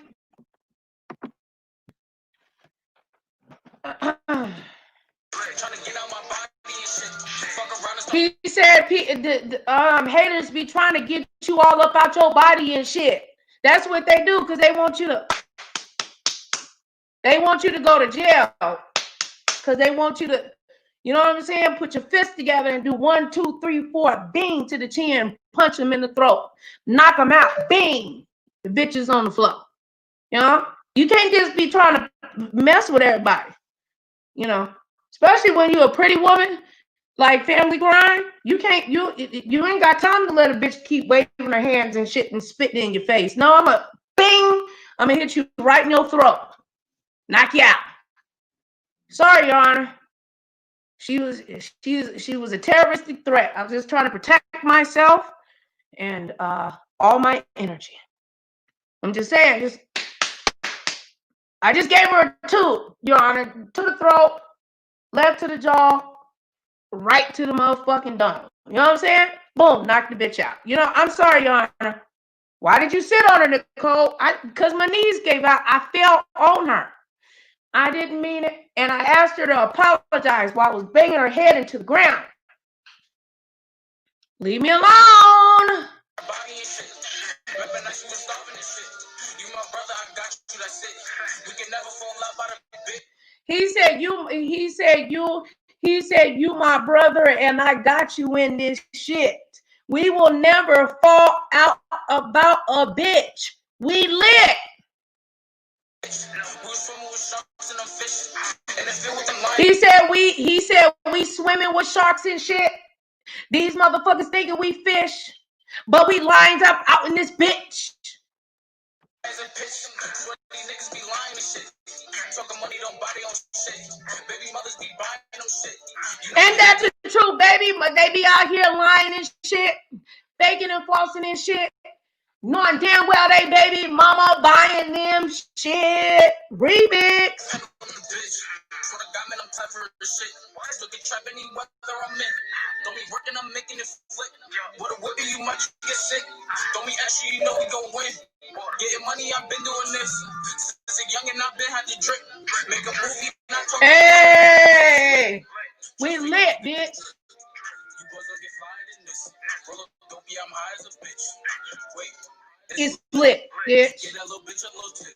He said haters be trying to get you all up out your body and shit. That's what they do because they want you to go to jail. Because they want you to, you know what I'm saying? Put your fists together and do 1, 2, 3, 4, bing to the chin, punch them in the throat, knock them out, bing. The bitch is on the floor. You know? You can't just be trying to mess with everybody. You know, especially when you're a pretty woman like Family Grind. You ain't got time to let a bitch keep waving her hands and shit and spitting in your face. No, I'm gonna hit you right in your throat, knock you out. Sorry, Your Honor. She was a terroristic threat. I was just trying to protect myself and all my energy. I'm just saying, I just gave her a 2, Your Honor, to the throat, left to the jaw, right to the motherfucking dome. You know what I'm saying? Boom, knock the bitch out. You know, I'm sorry, Your Honor. Why did you sit on her, Nicole? Because my knees gave out. I fell on her. I didn't mean it. And I asked her to apologize while I was banging her head into the ground. Leave me alone. He said you my brother and I got you in this shit. We will never fall out about a bitch. We lit. He said we swimming with sharks and shit. These motherfuckers thinking we fish, but we lined up out in this bitch. And that's the truth, baby. But they be out here lying and shit, faking and falsing and shit, knowing damn well they baby mama buying them shit. Remix.
Don't be working, I'm making it flip. What a whippy, you might get sick. Don't be asking, you know we gon' win. Getting money, I've been doing this. Since a young and I've been had to drip. Make a movie, not talking.
Hey, we lit, bitch.
You boys don't get fired in this. Don't be, I'm high as a bitch. Wait.
It's lit, bitch.
Get that little bitch a little tip.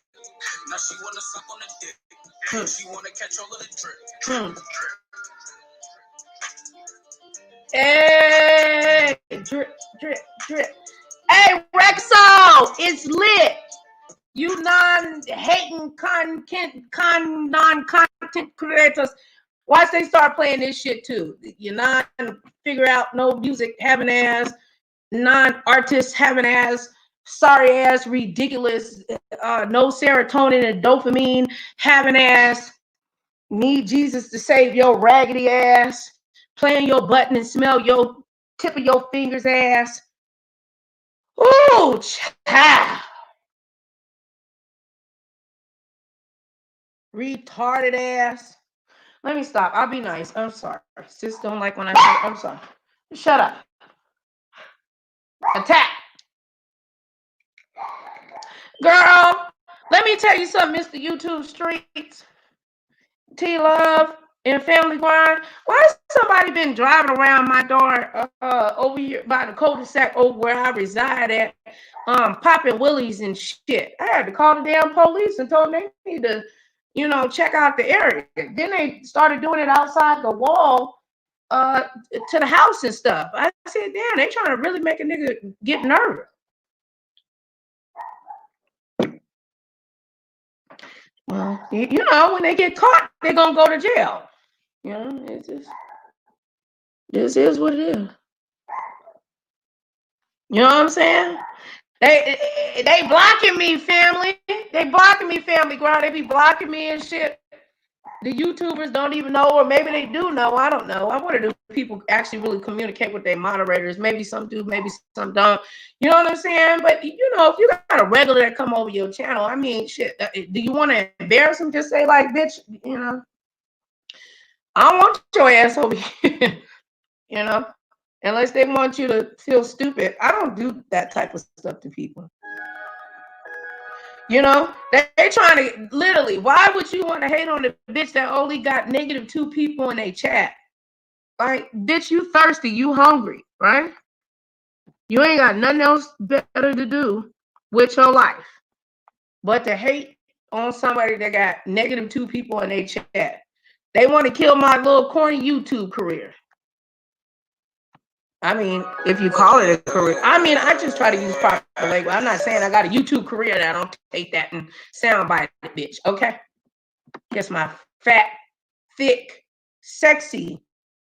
Now she wanna suck on the dick. She wanna catch all of the drip.
Hey, drip, drip, drip. Hey, Rexo, it's lit. You non-hating non-content creators. Watch they start playing this shit too. You non-figure out no music having ass, non-artist having ass, sorry ass, ridiculous, no serotonin and dopamine having ass, need Jesus to save your raggedy ass, playing your button and smell your tip of your fingers ass. Ooh, child. Retarded ass. Let me stop. I'll be nice. I'm sorry. Sis don't like when I say I'm sorry. Shut up. Attack. Girl, let me tell you something, Mr. YouTube Streets, T-Love, and Family Grind. Why has somebody been driving around my door over here by the cul-de-sac over where I reside at, popping willies and shit? I had to call the damn police and told them they need to, check out the area. Then they started doing it outside the wall to the house and stuff. I said, damn, they trying to really make a nigga get nervous. Well, when they get caught, they're gonna go to jail. It's just this is what it is. You know what I'm saying? They blocking me, family. They blocking me, family ground. They be blocking me and shit. The YouTubers don't even know, or maybe they do know. I don't know. I wonder, do people actually really communicate with their moderators? Maybe some do, maybe some don't. You know what I'm saying? But, if you got a regular that come over your channel, I mean, shit, do you want to embarrass them? Just say, like, bitch, I don't want your ass over here, unless they want you to feel stupid. I don't do that type of stuff to people. They trying to literally, why would you want to hate on the bitch that only got -2 people in their chat? Like, bitch, you thirsty, you hungry, right? You ain't got nothing else better to do with your life but to hate on somebody that got -2 people in their chat. They want to kill my little corny YouTube career. I mean, if you call it a career. I mean, I just try to use proper language. I'm not saying I got a YouTube career that I don't take that and soundbite it, bitch. Okay? Just my fat, thick, sexy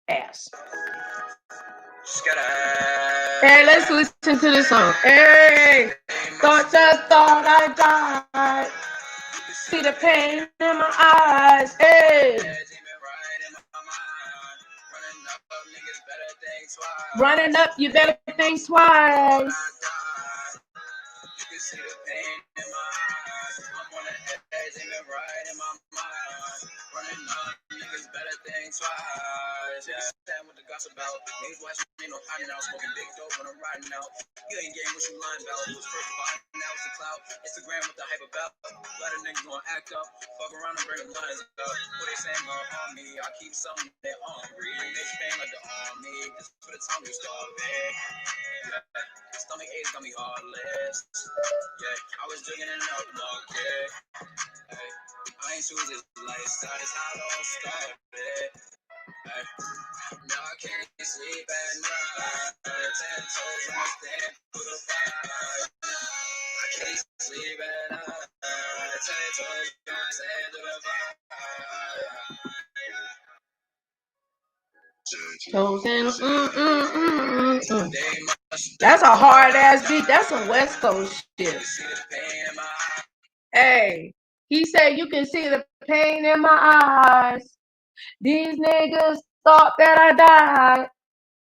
ass. Hey, let's listen to this song. Hey, just thought I died. See the pain in my eyes. Hey. Running up, you better think twice. What the gossip about? Niggas watching me no hiding out, smoking big dope when I'm riding out. You ain't getting what you lying about. It was first behind, now it's the clout. Instagram with the hype about. Let a nigga gonna act up. Fuck around and bring the lines up. What they saying on me? I keep something they hungry. They spam like the army. Just for the time we starving. Yeah. Stomach aches got me heartless. Yeah, I was digging it up, okay. Hey.
to this lifestyle. That's how it all started. Now I can't sleep at night. 10 toes on my stand for the fire. I can't sleep at night. 10 toes on my stand for the fire.
That's a hard ass beat. That's some West Coast shit. Hey, he said you can see the pain in my eyes. These niggas thought that I died.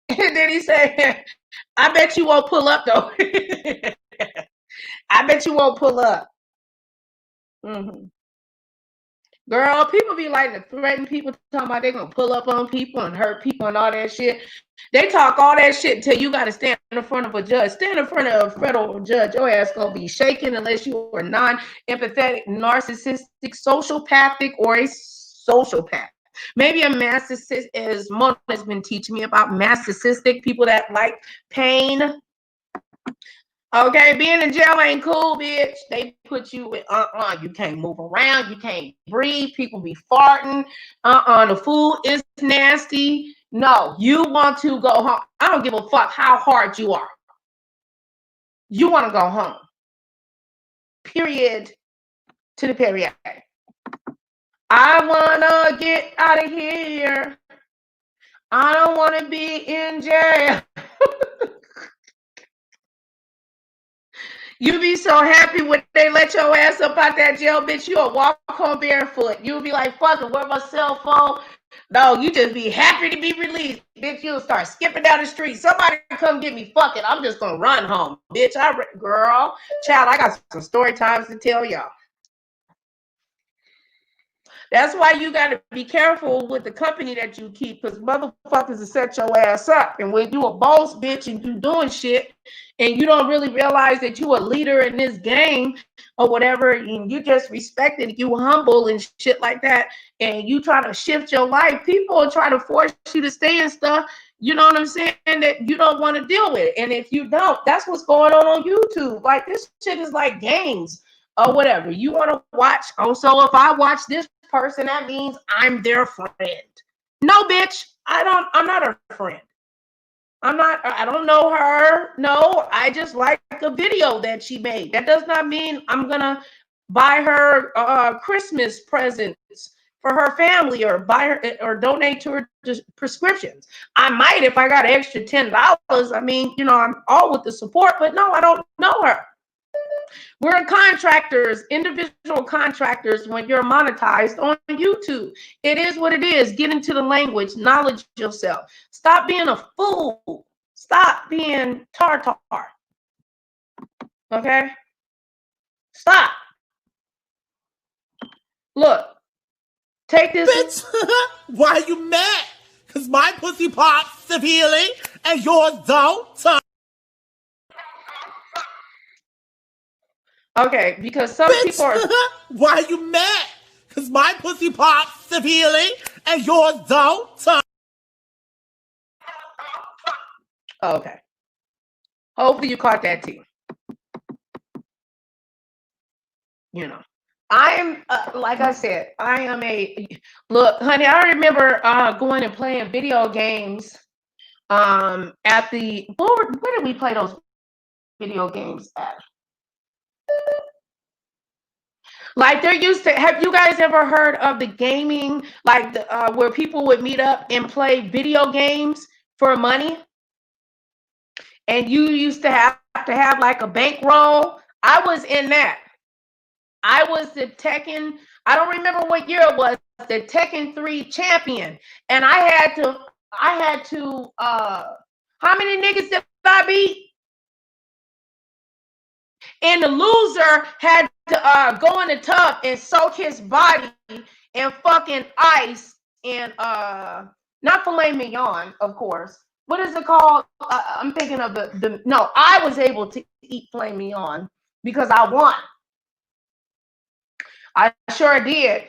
And then he said, I bet you won't pull up though. I bet you won't pull up. Mm-hmm. Girl, people be like to threaten people, talking about they're gonna pull up on people and hurt people and all that shit. They talk all that shit until you gotta stand in front of a judge. Stand in front of a federal judge. Your ass gonna be shaking unless you are non-empathetic, narcissistic, sociopathic, or a sociopath. Maybe a narcissist, as Mona has been teaching me about narcissistic people that like pain. Okay, being in jail ain't cool, bitch. They put you in, you can't move around, you can't breathe, people be farting, the food is nasty. No, you want to go home. I don't give a fuck how hard you are. You want to go home. Period to the period. I want to get out of here. I don't want to be in jail. You be so happy when they let your ass up out that jail, bitch. You'll walk home barefoot. You'll be like, fuck it, where's my cell phone? No, you just be happy to be released. Bitch, you'll start skipping down the street. Somebody come get me. Fuck it, I'm just going to run home. Bitch, girl, child, I got some story times to tell y'all. That's why you got to be careful with the company that you keep, because motherfuckers will set your ass up. And when you a boss, bitch, and you doing shit, and you don't really realize that you a leader in this game or whatever, and you just respect it, you humble and shit like that, and you try to shift your life, people will try to force you to stay in stuff, you know what I'm saying, that you don't want to deal with. And if you don't, that's what's going on YouTube. Like, this shit is like games or whatever. You want to watch, so if I watch this person, that means I'm their friend. No, bitch, I'm not her friend. I don't know her. No, I just like a video that she made. That does not mean I'm gonna buy her Christmas presents for her family or buy her or donate to her prescriptions. I might if I got an extra $10. I mean, you know, I'm all with the support, but no, I don't know her. We're contractors, individual contractors when you're monetized on YouTube. It is what it is. Get into the language, knowledge yourself. Stop being a fool. Stop being tartar. Okay? Stop. Look, take this.
Bitch, why are you mad? Because my pussy pops severely and yours don't. So
okay, because some
bitch,
people are...
why are you mad? Because my pussy pops severely and yours don't. So
okay. Hopefully you caught that tea. You know, I am, like I said, I am look, honey, I remember going and playing video games at the, where did we play those video games at? Like there used to, have you guys ever heard of the gaming, like the, where people would meet up and play video games for money? And you used to have like a bankroll. I was in that. I was the Tekken, I don't remember what year it was, the Tekken 3 champion. And I had to, how many niggas did I beat? And the loser had to go in the tub and soak his body in fucking ice and not filet mignon, of course. What is it called? I'm thinking of no, I was able to eat filet mignon because I won. I sure did.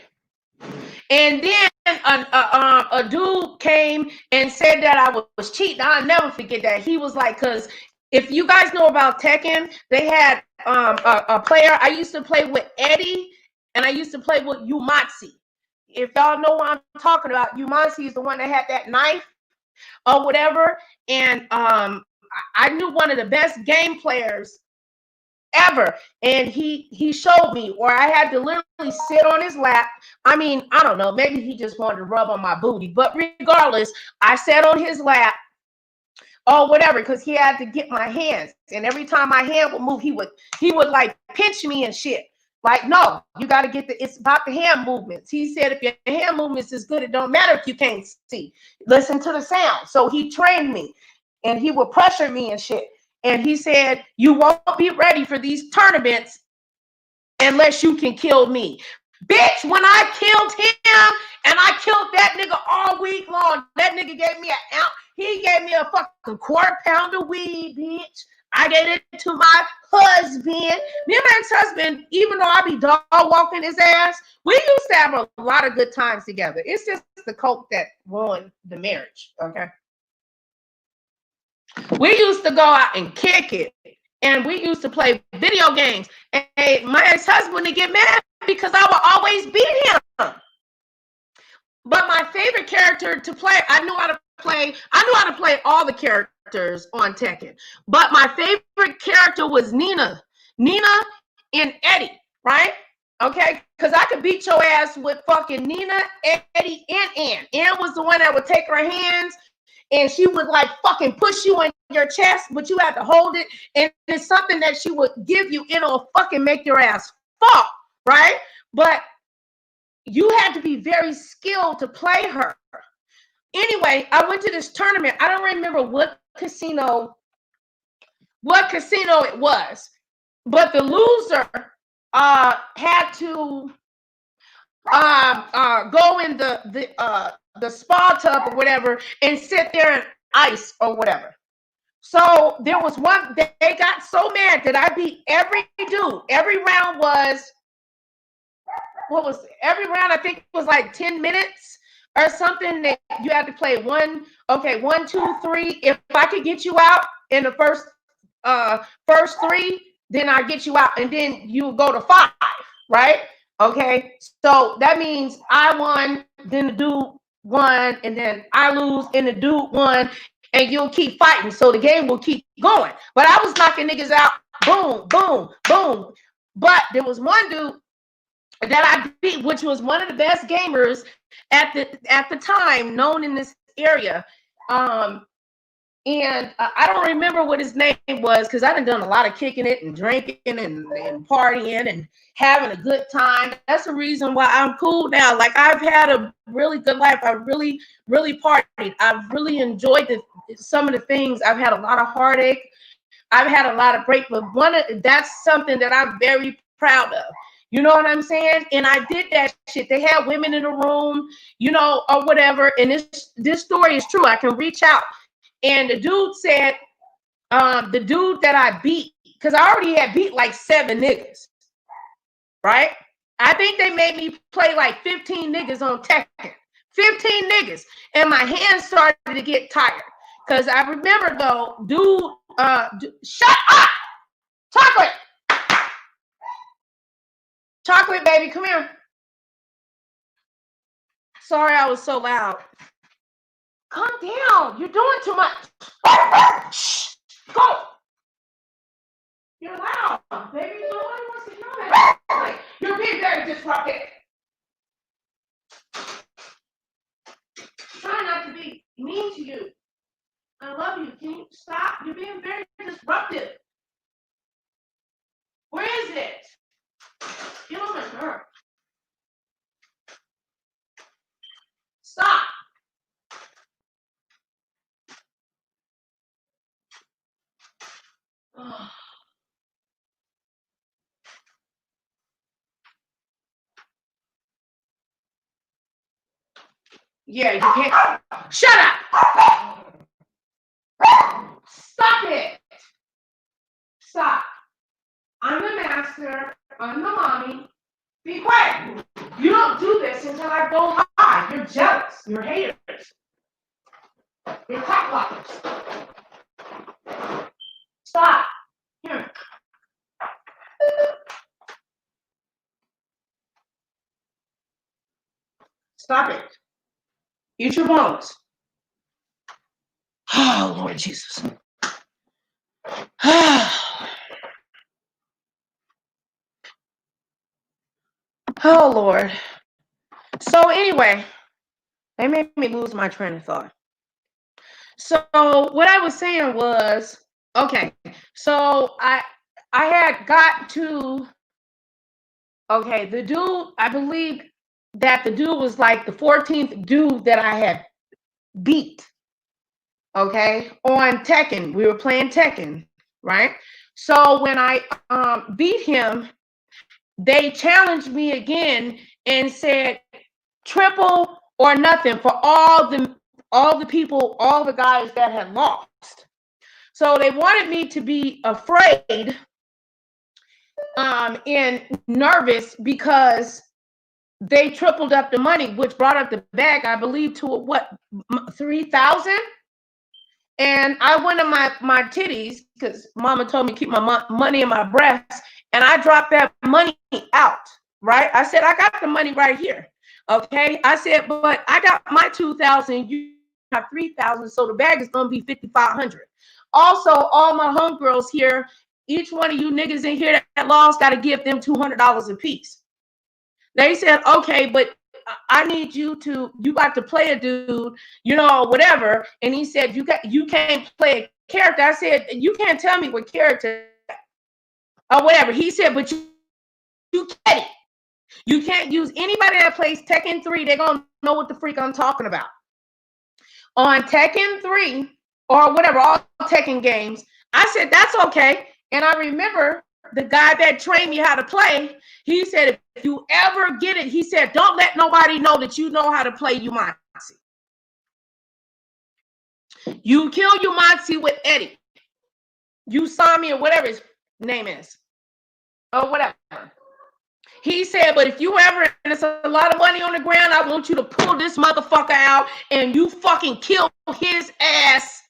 And then a dude came and said that I was cheating. I'll never forget that. He was like, because if you guys know about Tekken, they had a player. I used to play with Eddie, and and I used to play with Umatsi. If y'all know what I'm talking about, Umatsi is the one that had that knife or whatever. And I knew one of the best game players ever, and he showed me, or I had to literally sit on his lap. I mean, I don't know, maybe he just wanted to rub on my booty, but regardless, I sat on his lap or whatever, because he had to get my hands, and every time my hand would move, he would like pinch me and shit. Like, no, you got to get it's about the hand movements. He said, if your hand movements is good, it don't matter if you can't see. Listen to the sound. So he trained me, and he would pressure me and shit. And he said, you won't be ready for these tournaments unless you can kill me. Bitch, when I killed him and I killed that nigga all week long, that nigga gave me an ounce. He gave me a fucking quarter pound of weed, bitch. I gave it to my husband. Me and my ex-husband, even though I be dog walking his ass, we used to have a lot of good times together. It's just the coke that ruined the marriage, okay? We used to go out and kick it, and we used to play video games. And my ex-husband would get mad because I would always beat him. But my favorite character to play, I knew how to play all the characters on Tekken. But my favorite character was Nina and Eddie, right? Okay, because I could beat your ass with fucking Nina, Eddie, and Ann. Ann was the one that would take her hands, and she would like fucking push you in your chest, but you had to hold it. And it's something that she would give you. It'll fucking make your ass fall, right? But you had to be very skilled to play her. Anyway, I went to this tournament. I don't remember what casino it was, but the loser had to go in the spa tub or whatever and sit there in ice or whatever. So there was one, they got so mad that I beat every dude. Every round was, every round I think was like 10 minutes or something. That you had to play 1, 2, 3. If I could get you out in the first 3, then I get you out, and then you go to 5, right? Okay, so that means I won, then the dude won, and then I lose, and the dude won, and you'll keep fighting, so the game will keep going. But I was knocking niggas out, boom, boom, boom. But there was one dude that I beat, which was one of the best gamers at the time, known in this area. And I don't remember what his name was, because I done a lot of kicking it and drinking and partying and having a good time. That's the reason why I'm cool now. Like, I've had a really good life. I really, really partied. I've really enjoyed some of the things. I've had a lot of heartache. I've had a lot of break, but that's something that I'm very proud of. You know what I'm saying? And I did that shit. They had women in the room, you know, or whatever. And this story is true. I can reach out. And the dude said, the dude that I beat, because I already had beat like 7 niggas, right? I think they made me play like 15 niggas on Tekken. 15 niggas. And my hands started to get tired. Because I remember, though, shut up! Chocolate! Chocolate, baby, come here. Sorry I was so loud. Calm down. You're doing too much. Shh. Go. You're loud, baby. Nobody wants to hear that. You're being very disruptive. Try not to be mean to you. I love you. Can you stop? You're being very disruptive. Where is it? Get on my nerve. Stop. Oh. Yeah, you can't. Shut up. Stop it. Stop. I'm the master. I'm the mommy. Be quiet. You don't do this until I go live. You're jealous. You're haters. You're cockblockers. Stop. Here. Stop it. Eat your bones. Oh, Lord Jesus. Oh, Lord. So anyway, they made me lose my train of thought. So what I was saying was, okay, so I had got to, okay, the dude, I believe that the dude was like the 14th dude that I had beat, okay, on Tekken. We were playing Tekken, right? So when I beat him, they challenged me again and said triple or nothing for all the people, all the guys that had lost. So they wanted me to be afraid and nervous because they tripled up the money, which brought up the bag, I believe, to what, 3,000. And I went to my titties because Mama told me to keep my money in my breasts, and I dropped that money out. Right? I said, I got the money right here. Okay. I said, but I got my 2,000. You have 3,000, so the bag is gonna be 5,500. Also, all my homegirls here, each one of you niggas in here that lost, got to give them $200 a piece. They said, okay, but I need you got to play a dude, you know, whatever. And he said, you can't play a character. I said, you can't tell me what character or whatever. He said, but you can't. You can't use anybody that plays Tekken 3. They're going to know what the freak I'm talking about. On Tekken 3 or whatever, all Tekken games, I said, that's okay. And I remember the guy that trained me how to play, he said, if you ever get it, he said, don't let nobody know that you know how to play Umatsu. You kill Umatsu with Eddie. You saw me or whatever his name is. Or whatever. He said, but if you ever, and it's a lot of money on the ground, I want you to pull this motherfucker out and you fucking kill his ass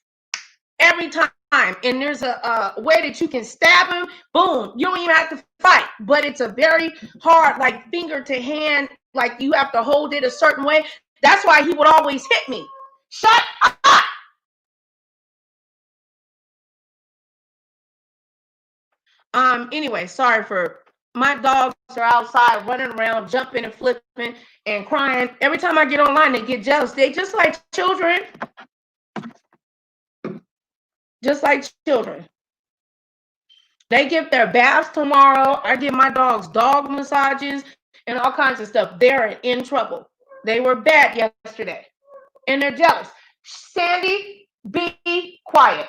every time. And there's a way that you can stab him. Boom. You don't even have to fight. But it's a very hard, like finger to hand, like you have to hold it a certain way. That's why he would always hit me. Shut up. Anyway, sorry for my dogs are outside running around, jumping and flipping and crying. Every time I get online, they get jealous. They just like children. Just like children. They get their baths tomorrow. I give my dogs dog massages and all kinds of stuff. They're in trouble. They were bad yesterday. And they're jealous. Sandy, be quiet.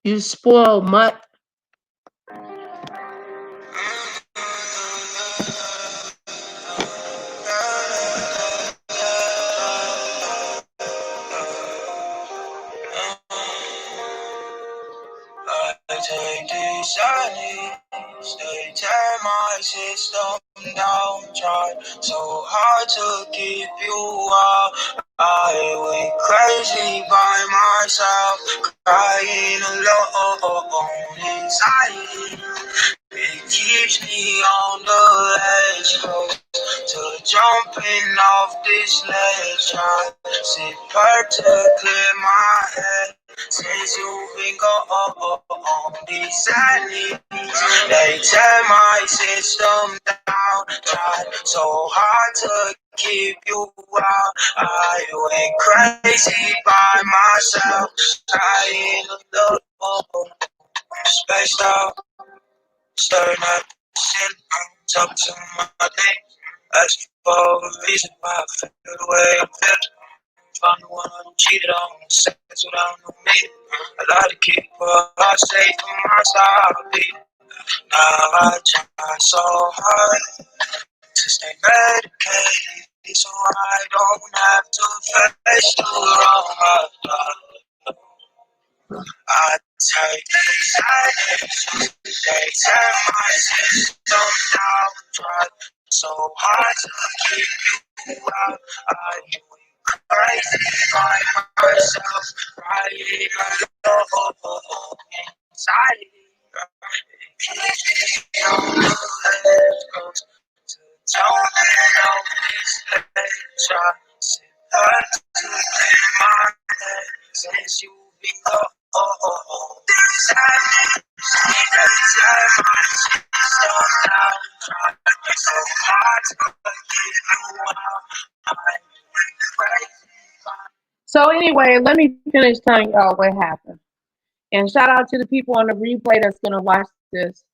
You spoiled mutt.
Take this they tear my system down, tried so hard to keep you out. I went crazy by myself, crying alone, anxiety. It keeps me on the edge, close to jumping off this ledge. I sit to clear my head. Since you've been gone on these knees, they tear my system down. Tried so hard to keep you out. I went crazy by myself, trying to look spaced out. Staring at the ceiling, I'm talking to my name, asking for a reason why I feel the way I'm feeling. Found the one I cheated on, sex without no meaning. I like to keep her heart safe from my side. Now I try so hard to stay medicated, so I don't have to face the wrong. I take these silence, they tear my system down. Try so hard to keep you out. I crazy by myself, crying alone, anxiety. Since you be oh.
So anyway, let me finish telling y'all what happened. And shout out to the people on the replay that's going to watch this.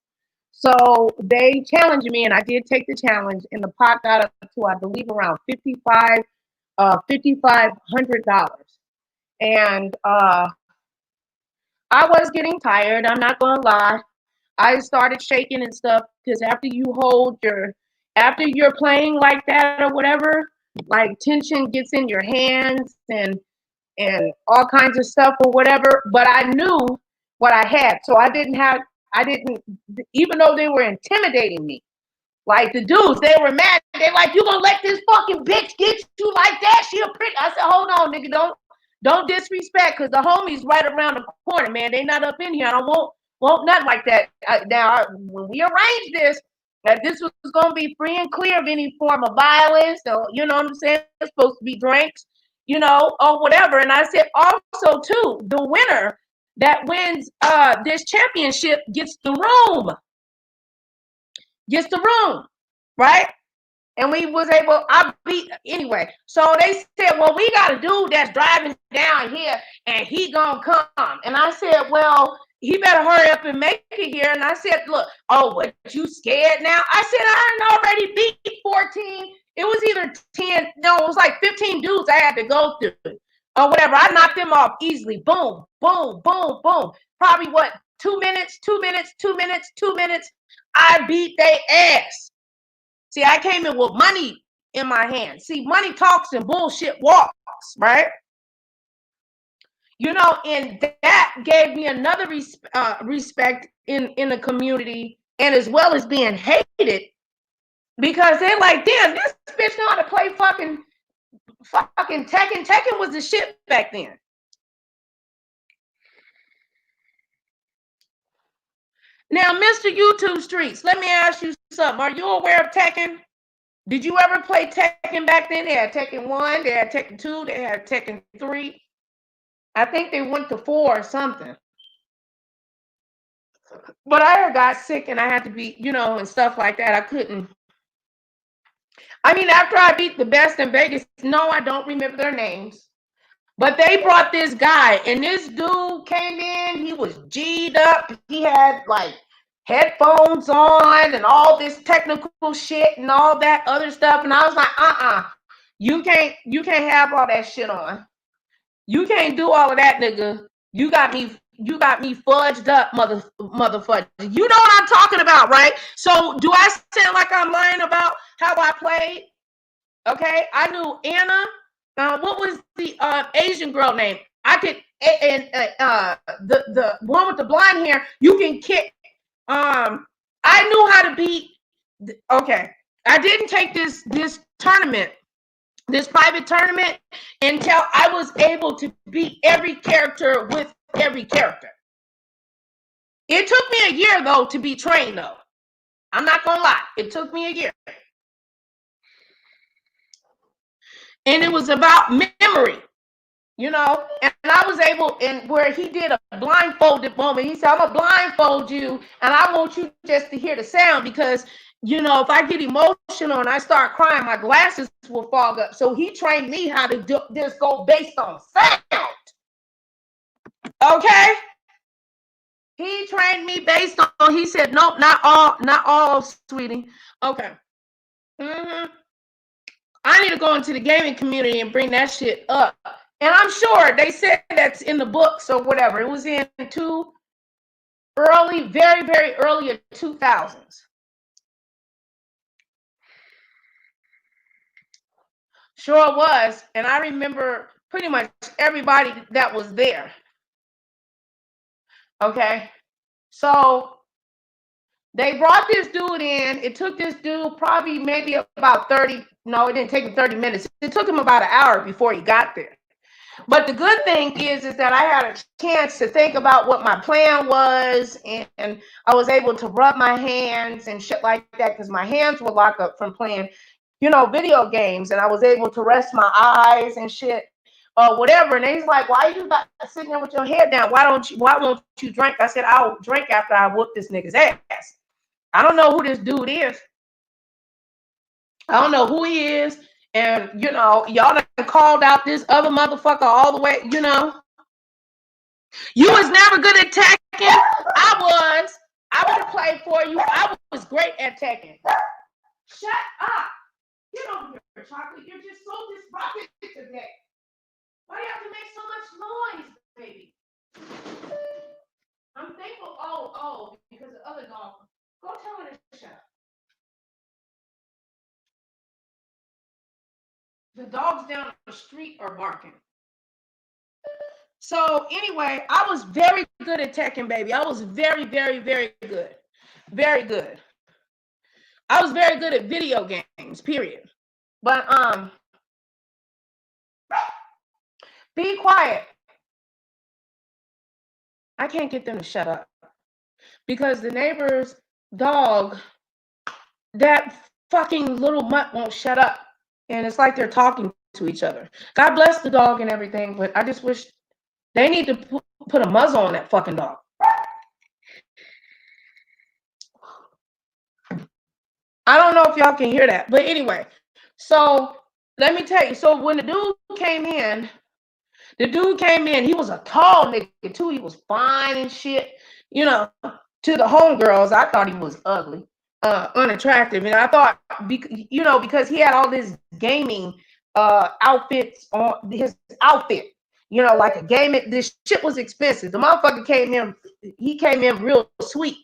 So they challenged me, and I did take the challenge, and the pot got up to, I believe, around $5,500. And I was getting tired. I'm not going to lie. I started shaking and stuff because after you're playing like that or whatever, like tension gets in your hands and all kinds of stuff or whatever. But I knew what I had, so I didn't, even though they were intimidating me, like the dudes, they were mad. They're like, "You gonna let this fucking bitch get you like that? She a prick." I said, "Hold on, nigga, don't disrespect, because the homies right around the corner, man. They not up in here. I don't want nothing like that." When we arranged this, that this was gonna be free and clear of any form of violence, or you know what I'm saying? It's supposed to be drinks, you know, or whatever. And I said also too, the winner that wins this championship gets the room, right? And we was able, anyway. So they said, well, we got a dude that's driving down here and he gonna come. And I said, well, he better hurry up and make it here. And I said, look, oh, what, you scared now? I said, I already beat 14. It was either 10, no, it was like 15 dudes I had to go through or whatever. I knocked them off easily. Boom, boom, boom, boom. Probably what, 2 minutes. I beat their ass. See, I came in with money in my hand. See, money talks and bullshit walks, right? You know, and that gave me another respect in the community, and as well as being hated, because they're like, damn, this bitch know how to play fucking Tekken. Tekken was the shit back then. Now, Mr. YouTube Streets, let me ask you something. Are you aware of Tekken? Did you ever play Tekken back then? They had Tekken 1, they had Tekken 2, they had Tekken 3. I think they went to 4 or something. But I got sick and I had to be, you know, and stuff like that. I couldn't. I mean, after I beat the best in Vegas, no, I don't remember their names. But they brought this guy, and this dude came in. He was G'd up. He had like headphones on and all this technical shit and all that other stuff. And I was like, you can't have all that shit on. You can't do all of that, nigga. You got me fudged up, motherfucker. You know what I'm talking about, right? So do I sound like I'm lying about how I played? Okay, I knew Anna. What was the Asian girl name? I could, and the one with the blonde hair. You can kick. I knew how to beat. Okay, I didn't take this tournament, this private tournament, until I was able to beat every character with every character. It took me a year though to be trained though. I'm not gonna lie, it took me a year. And it was about memory, you know, and I was able, and where he did a blindfolded moment, he said, I'm gonna blindfold you, and I want you just to hear the sound, because, you know, if I get emotional and I start crying, my glasses will fog up. So he trained me how to do this, go based on sound. Okay? He trained me based on, he said, nope, not all, sweetie. Okay. I need to go into the gaming community and bring that shit up. And I'm sure they said that's in the books or whatever. It was in very, very early 2000s. Sure was. And I remember pretty much everybody that was there. Okay. So they brought this dude in. It took this dude probably maybe about 30. No, it didn't take him 30 minutes. It took him about an hour before he got there. But the good thing is that I had a chance to think about what my plan was, and I was able to rub my hands and shit like that because my hands were locked up from playing, video games, and I was able to rest my eyes and shit or whatever. And he's like, "Why you got sitting there with your head down? Why won't you drink?" I said, "I'll drink after I whoop this nigga's ass." I don't know who this dude is. I don't know who he is. And, y'all done called out this other motherfucker all the way, You was never good at Tekken. I would have played for you. I was great at Tekken. Shut up. Get over here, Chocolate. You're just so disruptive today. Why do you have to make so much noise, baby? I'm thankful. Oh, because the other dog. Go tell her to shut up. The dogs down the street are barking. So anyway, I was very good at Tekken, baby. I was very, very, very good. Very good. I was very good at video games, period. But be quiet. I can't get them to shut up. Because the neighbor's dog, that fucking little mutt won't shut up. And it's like they're talking to each other. God bless the dog and everything, but I just wish they need to put a muzzle on that fucking dog. I don't know if y'all can hear that, but anyway. So let me tell you. So when the dude came in, he was a tall nigga too. He was fine and shit. To the homegirls, I thought he was ugly. Unattractive, and I thought, because he had all this gaming outfits on his outfit, like a gaming. This shit was expensive. The motherfucker came in real sweet.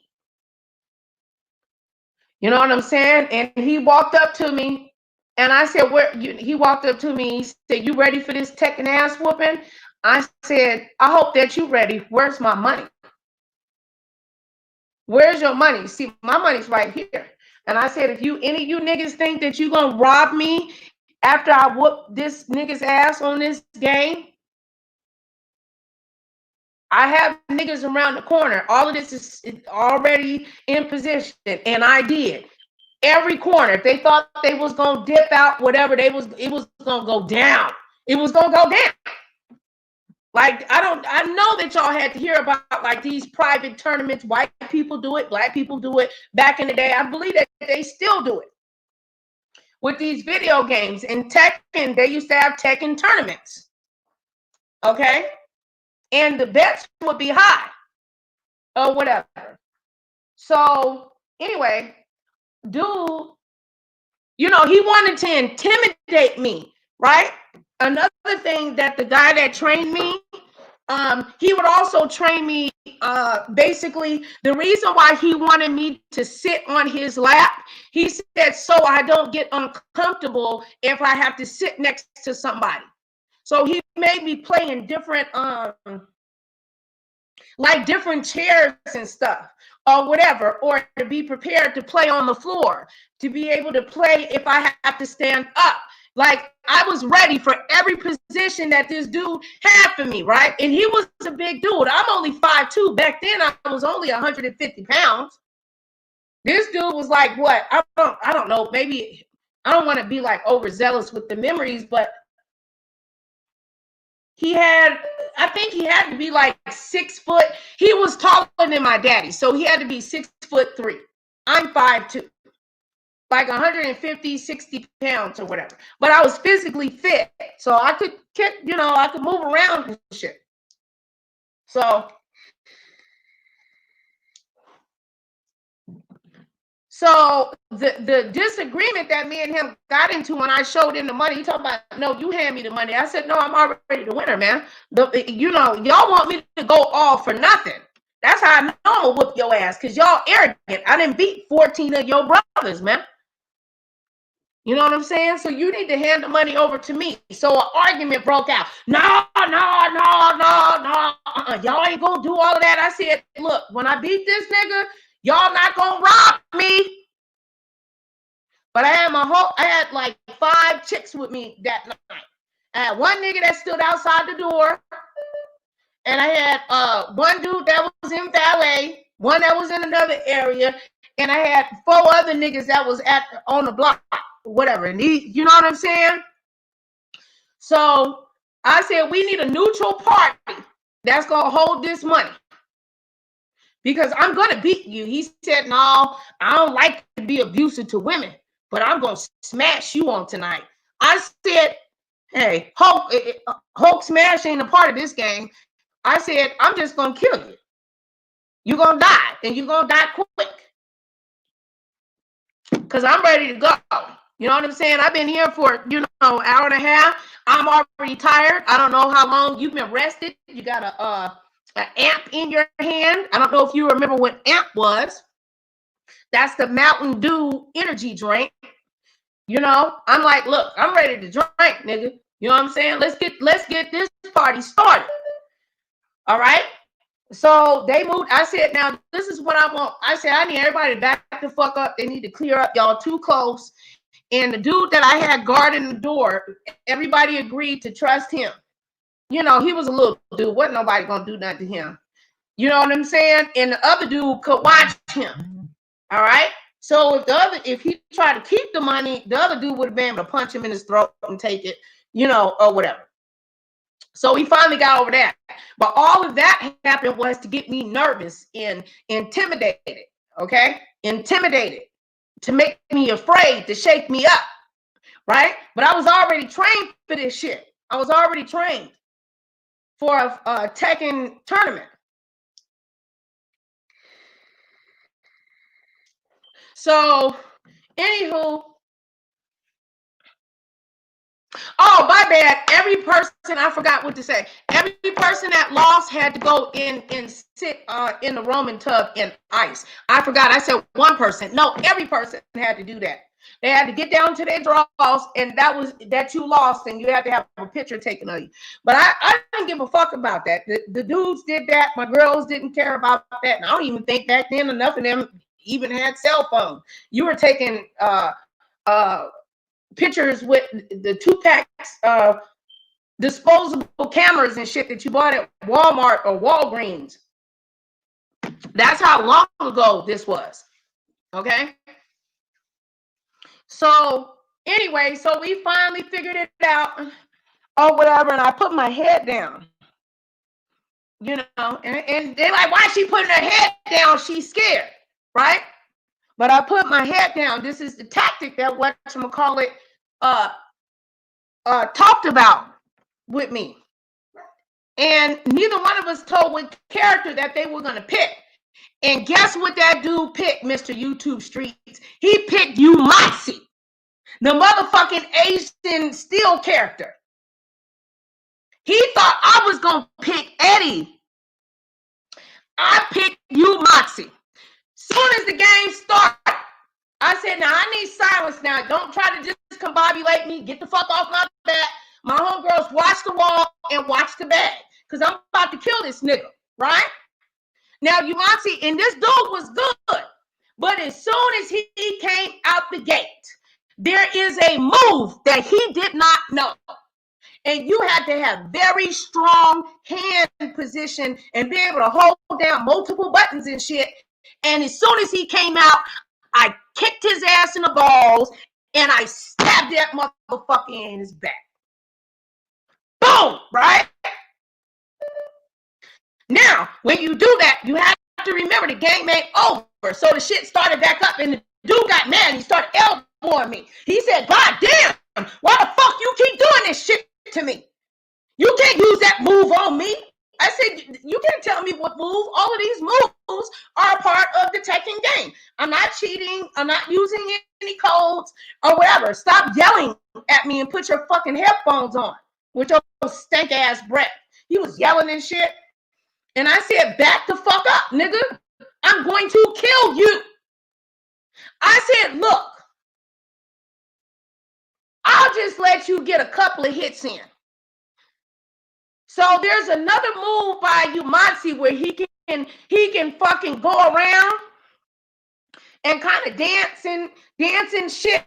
You know what I'm saying? And he walked up to me, and I said, he walked up to me. He said, "You ready for this Tekken ass whooping?" I said, "I hope that you ready. Where's my money? Where's your money? See, my money's right here." And I said, "If any of you niggas think that you gonna rob me after I whoop this nigga's ass on this game, I have niggas around the corner. All of this is already in position, and I did. Every corner. If they thought they was gonna dip out, whatever, it was gonna go down. It was gonna go down. Like, I know that y'all had to hear about like these private tournaments. White people do it, black people do it. Back in the day, I believe that they still do it with these video games. In Tekken, they used to have Tekken tournaments. Okay? And the bets would be high or whatever. So anyway, dude, he wanted to intimidate me, right? Another thing that the guy that trained me, he would also train me. Basically, the reason why he wanted me to sit on his lap, he said, so I don't get uncomfortable if I have to sit next to somebody. So he made me play in different, like different chairs and stuff or whatever, or to be prepared to play on the floor, to be able to play if I have to stand up. Like, I was ready for every position that this dude had for me, right? And he was a big dude. I'm only 5'2". Back then, I was only 150 pounds. This dude was like, what? I don't know. Maybe, I don't want to be like overzealous with the memories, but I think he had to be like 6 foot. He was taller than my daddy, so he had to be 6'3". I'm 5'2". Like 150, 60 pounds or whatever. But I was physically fit. So I could kick, I could move around and shit. So the disagreement that me and him got into when I showed him the money, he talking about, no, you hand me the money. I said, no, I'm already the winner, man. Y'all want me to go all for nothing. That's how I know I'm gonna whoop your ass, because y'all arrogant. I didn't beat 14 of your brothers, man. You know what I'm saying? So you need to hand the money over to me. So an argument broke out. No. Y'all ain't gonna do all of that. I said, look, when I beat this nigga, y'all not gonna rob me. But I had like 5 chicks with me that night. I had one nigga that stood outside the door, and I had one dude that was in valet, one that was in another area, and I had 4 other niggas that was on the block, whatever. And these, you know what I'm saying? So I said, we need a neutral party that's gonna hold this money, because I'm gonna beat you. He said, no, I don't like to be abusive to women, but I'm gonna smash you on tonight. I said, hey, Hulk smash ain't a part of this game. I said, I'm just gonna kill you. You're gonna die, and you're gonna die quick. Because I'm ready to go. You know what I'm saying? I've been here for, an hour and a half. I'm already tired. I don't know how long you've been rested. You got an amp in your hand. I don't know if you remember what amp was. That's the Mountain Dew energy drink. I'm like, look, I'm ready to drink, nigga. You know what I'm saying? Let's get this party started. All right. So they moved. I said, now this is what I want. I said, I need everybody to back the fuck up. They need to clear up. Y'all too close. And the dude that I had guarding the door, everybody agreed to trust him. He was a little dude. Wasn't nobody gonna do nothing to him. You know what I'm saying? And the other dude could watch him. All right. So if he tried to keep the money, the other dude would have been able to punch him in his throat and take it, or whatever. So we finally got over that. But all of that happened was to get me nervous and intimidated. Okay? Intimidated. To make me afraid, to shake me up. Right? But I was already trained for this shit. I was already trained for a Tekken tournament. So, anywho, oh, my bad. Every person, I forgot what to say. Every person that lost had to go in and sit in the Roman tub in ice. I forgot. I said one person. No, every person had to do that. They had to get down to their draws, and that you lost, and you had to have a picture taken of you. But I didn't give a fuck about that. The dudes did that. My girls didn't care about that. And I don't even think back then enough of them even had cell phones. You were taking pictures with the 2-packs, disposable cameras and shit that you bought at Walmart or Walgreens. That's how long ago this was. Okay. So anyway, so we finally figured it out or whatever, and I put my head down. And they're like, why is she putting her head down? She's scared, right? But I put my head down. This is the tactic that whatchamacallit talked about with me. And neither one of us told what character that they were going to pick. And guess what that dude picked, Mr. YouTube Streets? He picked Umasi, the motherfucking Asian Steel character. He thought I was going to pick Eddie. I picked Umasi. Soon as the game started, I said, now I need silence now. Don't try to just combobulate me. Get the fuck off my back. My homegirls watch the wall and watch the bag. Because I'm about to kill this nigga, right? Now, Umasi, and this dude was good. But as soon as he came out the gate, there is a move that he did not know. And you had to have very strong hand position and be able to hold down multiple buttons and shit. And as soon as he came out, I kicked his ass in the balls and I stabbed that motherfucker in his back. Boom, right? Now, when you do that, you have to remember the game ain't over. So the shit started back up and the dude got mad and he started elbowing me. He said, God damn, why the fuck you keep doing this shit to me? You can't use that move on me. I said, you can't tell me what move. All of these moves are a part of the Tekken game. I'm not cheating. I'm not using any codes or whatever. Stop yelling at me and put your fucking headphones on with your stank ass breath. He was yelling and shit. And I said, back the fuck up, nigga. I'm going to kill you. I said, look, I'll just let you get a couple of hits in. So there's another move by Umasi where he can fucking go around and kind of dancing shit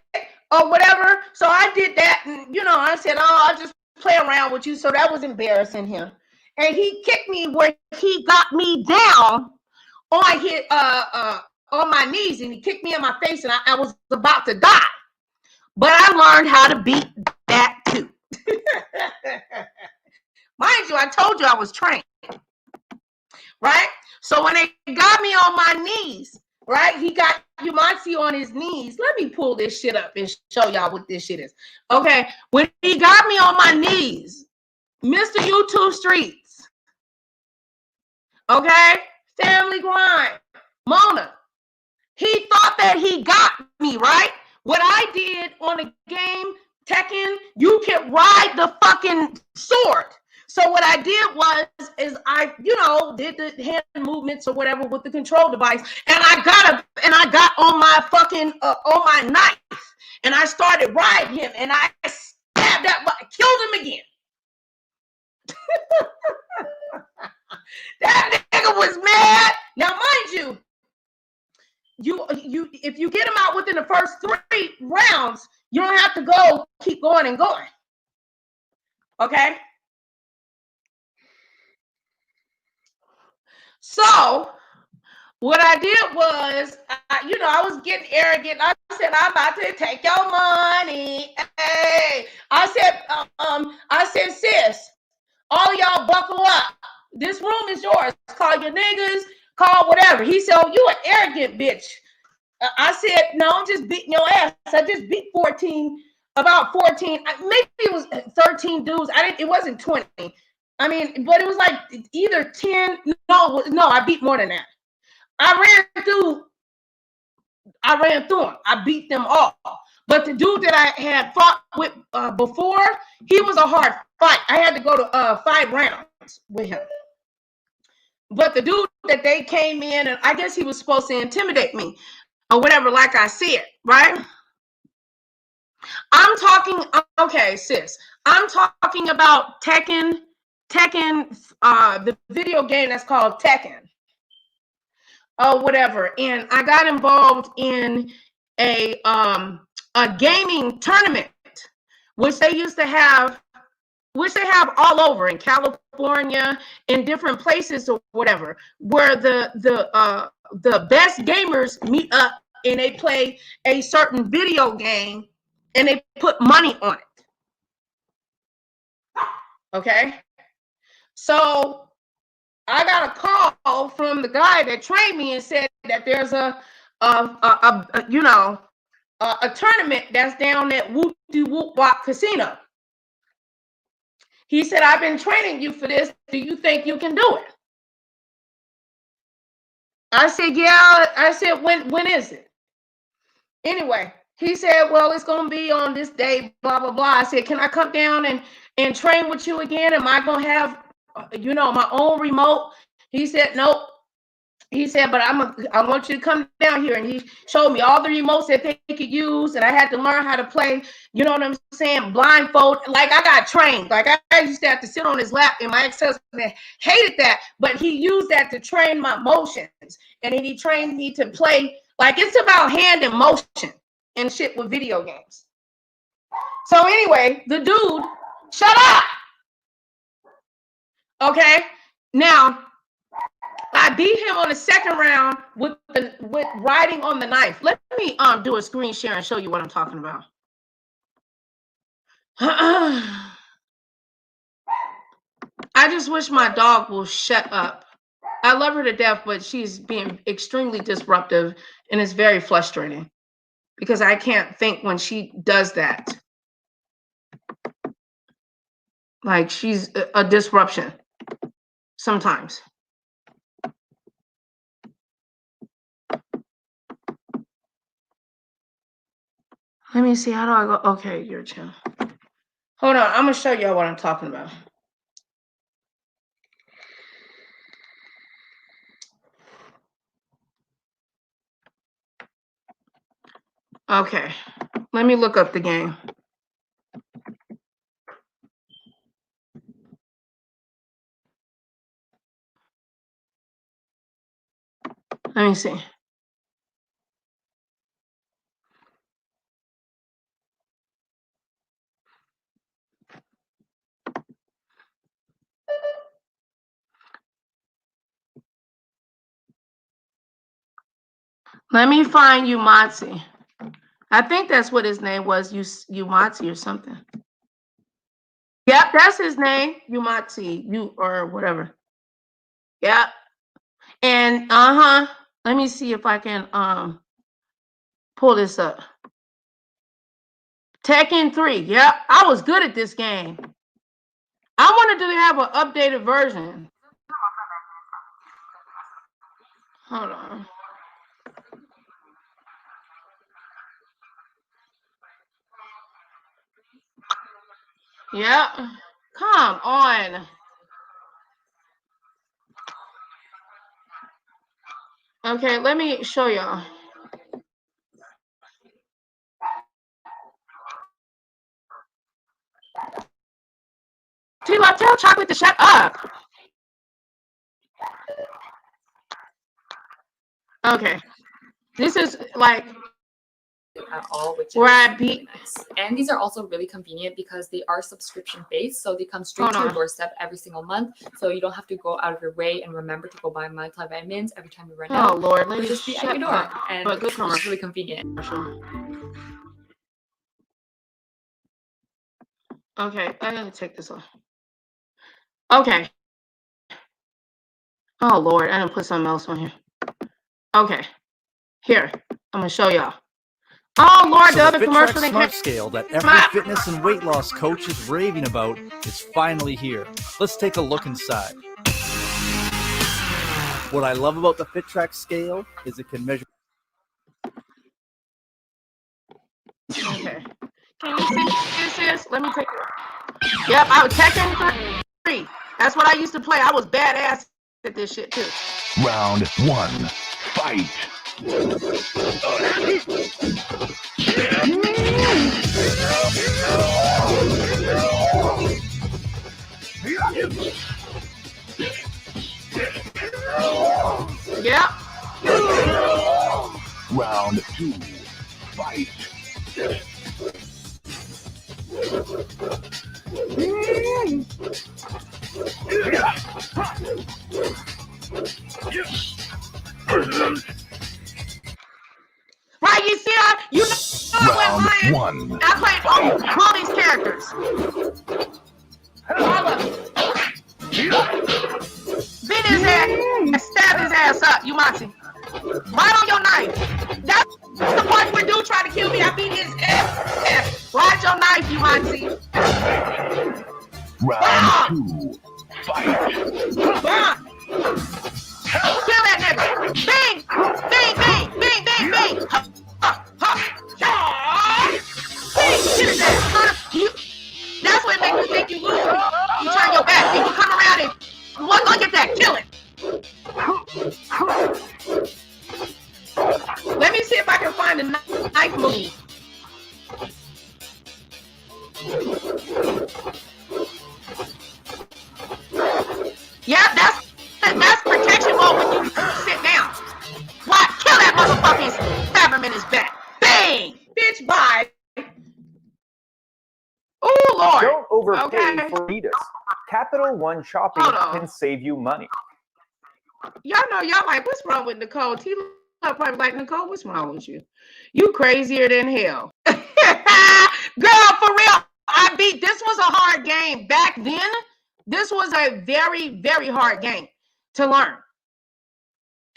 or whatever. So I did that, and I said, oh, I'll just play around with you, so that was embarrassing him. And he kicked me where he got me down on his on my knees, and he kicked me in my face, and I was about to die. But I learned how to beat that too. Mind you, I told you I was trained, right? So when they got me on my knees, right? He got, you might see on his knees. Let me pull this shit up and show y'all what this shit is. Okay, when he got me on my knees, Mr. YouTube Streets, okay, Family Grind, Mona, he thought that he got me, right? What I did on the game, Tekken, you can ride the fucking sword. So what I did is I, did the hand movements or whatever with the control device, and I got on my fucking on my knife, and I started riding him, and I stabbed killed him again. That nigga was mad. Now, mind you, if you get him out within the first 3 rounds, you don't have to keep going and going. Okay. So what I did was, I was getting arrogant. I said, I'm about to take your money. Hey, I said, sis, all of y'all buckle up. This room is yours. Call your niggas, call whatever. He said, oh, you an arrogant bitch. I said, no, I'm just beating your ass. I just beat about 14. Maybe it was 13 dudes. It wasn't 20. I mean, but it was like either 10. No, I beat more than that. I ran through them. I beat them all. But the dude that I had fought with before, he was a hard fight. I had to go to 5 rounds with him. But the dude that they came in, and I guess he was supposed to intimidate me or whatever, like I said, right? I'm talking, okay, sis. I'm talking about Tekken, the video game that's called Tekken. Oh, whatever. And I got involved in a gaming tournament, which they used to have, which they have all over in California, in different places or whatever, where the best gamers meet up and they play a certain video game and they put money on it. Okay, so I got a call from the guy that trained me and said that there's a tournament that's down at Whoop Casino. He said, I've been training you for this. Do you think you can do it? I said, yeah. I said, when is it? Anyway, he said, well, it's going to be on this day, blah, blah, blah. I said, can I come down and train with you again? Am I going to have, my own remote? He said, nope. He said, but I want you to come down here. And he showed me all the remotes that they could use. And I had to learn how to play, you know what I'm saying, blindfold. Like, I got trained. Like, I used to have to sit on his lap. And my ex-husband hated that. But he used that to train my motions. And then he trained me to play. Like, it's about hand and motion and shit with video games. So anyway, the dude, shut up. Okay. Now, I beat him on the second round with riding on the knife. Let me do a screen share and show you what I'm talking about. I just wish my dog will shut up. I love her to death, but she's being extremely disruptive, and it's very frustrating because I can't think when she does that. Like, she's a disruption sometimes. Let me see. How do I go? Okay, your channel. Hold on. I'm going to show y'all what I'm talking about. Okay. Let me look up the game. Let me see. Let me find Umati. I think that's what his name was, Umati or something. Yep, that's his name, Umati, or whatever. Yep. And let me see if I can pull this up. Tekken 3. Yep, I was good at this game. I wanted to have an updated version. Hold on. Yep. Come on. Okay, let me show y'all. T-Love, tell Chocolate to shut up. Okay. This is like
at all, which
where
is
I beat.
really nice. And these are also really convenient because they are subscription based, so they come straight to your doorstep every single month. So you don't have to go out of your way and remember to go buy multivitamins every time you run out.
Oh Lord, let me
just be at your door, and
but good
it's really convenient.
Okay, I'm gonna take this off. Okay. Oh Lord, I didn't put something else on here. Okay, here I'm gonna show y'all. Oh Lord,
so
the other
FitTrack
commercial
Smart Scale that every fitness and weight loss coach is raving about is finally here. Let's take a look inside. What I love about the FitTrack scale is it can measure.
Okay. Can you see what this is? Let me take it. Yep, I was Tekken 3. That's what I used to play. I was badass at this shit too.
Round 1. Fight.
Yep.
Round 2. Fight.
Right, you see, you know
Round 1.
I played all these characters. All of them. Beat his ass, stab his ass up, Umati. Right on your knife. That's the part where dude tried to kill me. I beat his ass. Right your knife, Umati.
Round 2. Fight.
Kill that nigga. Bing! Bing, bing, bing, bing, bing. Bing! Kill his ass. That's what makes me think you lose. You turn your back and you come around and look at that. Kill it. Let me see if I can find a knife move. Yeah, that's protection mode when you sit down. What? Kill that motherfucker and stab him in his back. Bang! Bitch, bye. Oh, Lord.
Don't overpay for Adidas. Capital One Shopping can save you money.
Y'all know, y'all like, what's wrong with Nicole? T-Love probably like, Nicole, what's wrong with you? You crazier than hell. Girl, for real, this was a hard game. Back then, this was a very, very hard game to learn.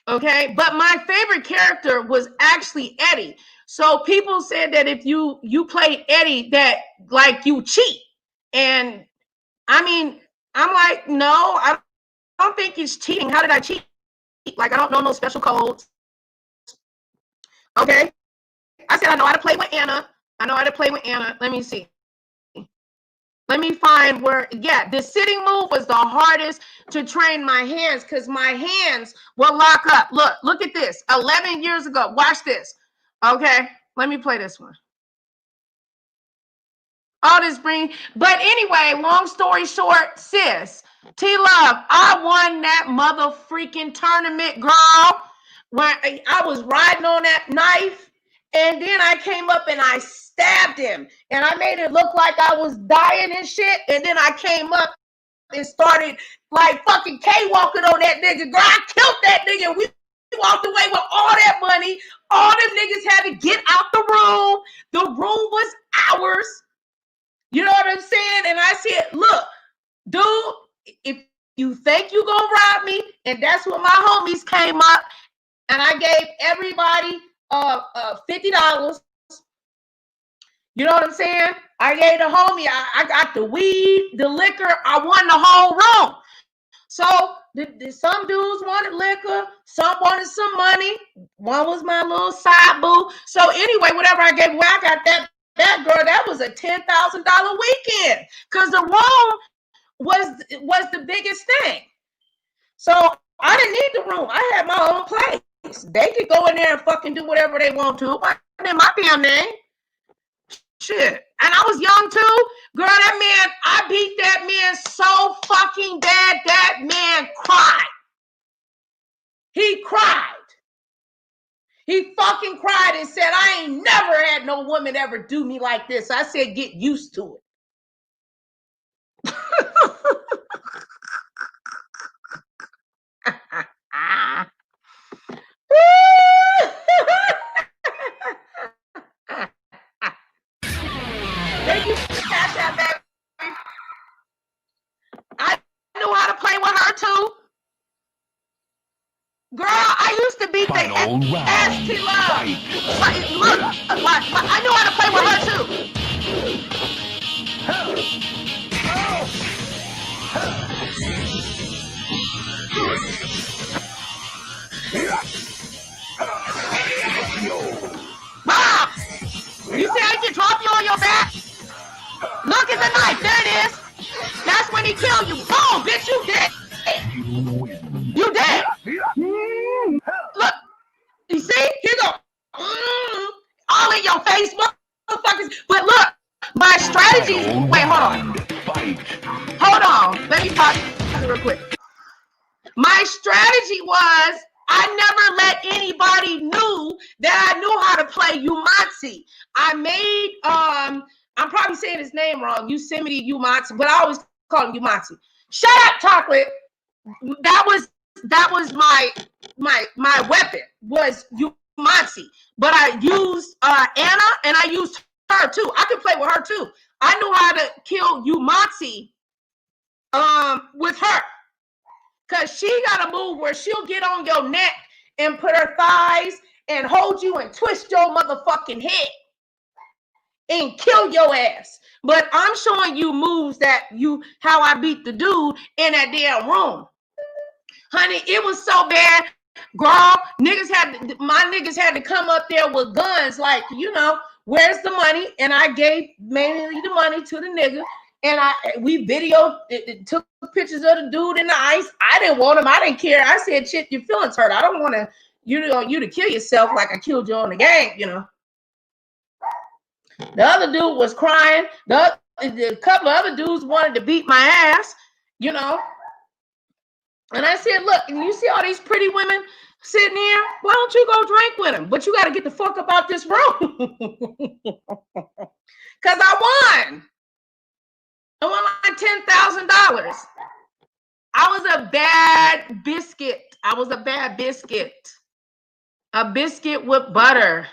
Okay, but my favorite character was actually Eddie. So people said that if you played Eddie, that like you cheat. And I mean, I'm like, no, I don't think it's cheating. How did I cheat? Like, I don't know no special codes. Okay. I said, I know how to play with Anna. Let me see. Let me find where, the sitting move was the hardest to train my hands because my hands will lock up. Look at this. 11 years ago. Watch this. Okay. Let me play this one. All this but anyway, long story short, sis, T-Love, I won that mother freaking tournament, girl. When I was riding on that knife, and then I came up and I stabbed him, and I made it look like I was dying and shit, and then I came up and started like fucking K-walking on that nigga. Girl, I killed that nigga. We walked away with all that that money. All them niggas had to get out the room. The room was ours. You know what I'm saying? And I said, look, dude, if you think you gonna rob me, and that's what my homies came up, and I gave everybody $50. You know what I'm saying? I gave the homie, I got the weed, the liquor, I won the whole room. So some dudes wanted liquor, some wanted some money. One was my little side boo. So anyway, whatever I gave away, I got that girl, that was a $10,000 weekend. Because the room was the biggest thing. So I didn't need the room. I had my own place. They could go in there and fucking do whatever they want to. But in my damn name. Shit. And I was young too. Girl, that man, I beat that man so fucking bad, that man cried. He cried. He fucking cried and said, I ain't never had no woman ever do me like this. I said, get used to it. Thank you for catch that, baby. I knew how to play with her too. Girl, I used to beat the ass to love. Look, I knew how to play with her too. Mom, you say I can drop you on your back? Look at the knife. There it is. That's when he killed you. Boom, bitch, you dead. You dead. Look, you see? Here you go. All in your face, motherfuckers. But look, my strategy. Wait, hold on. Hold on. Let me talk real quick. My strategy was I never let anybody know that I knew how to play Umansi. I made I'm probably saying his name wrong, Yosemite Umansi, but I always call him Umansi. Shut up, chocolate. That was my weapon was Umansi, but I used Anna and I used her too. I could play with her too. I knew how to kill Umansi with her. Cause she got a move where she'll get on your neck and put her thighs and hold you and twist your motherfucking head and kill your ass. But I'm showing you moves how I beat the dude in that damn room. Honey, it was so bad. Girl, my niggas had to come up there with guns like, you know, where's the money? And I gave mainly the money to the nigga. And we videoed, took pictures of the dude in the ice. I didn't want him. I didn't care. I said, shit, your feelings hurt. I don't want you to kill yourself like I killed you on the game, you know. The other dude was crying. The couple of other dudes wanted to beat my ass, you know. And I said, look, and you see all these pretty women sitting here? Why don't you go drink with them? But you got to get the fuck about this room. Because I won. I won like $10,000. I was a bad biscuit. I was a bad biscuit. A biscuit with butter.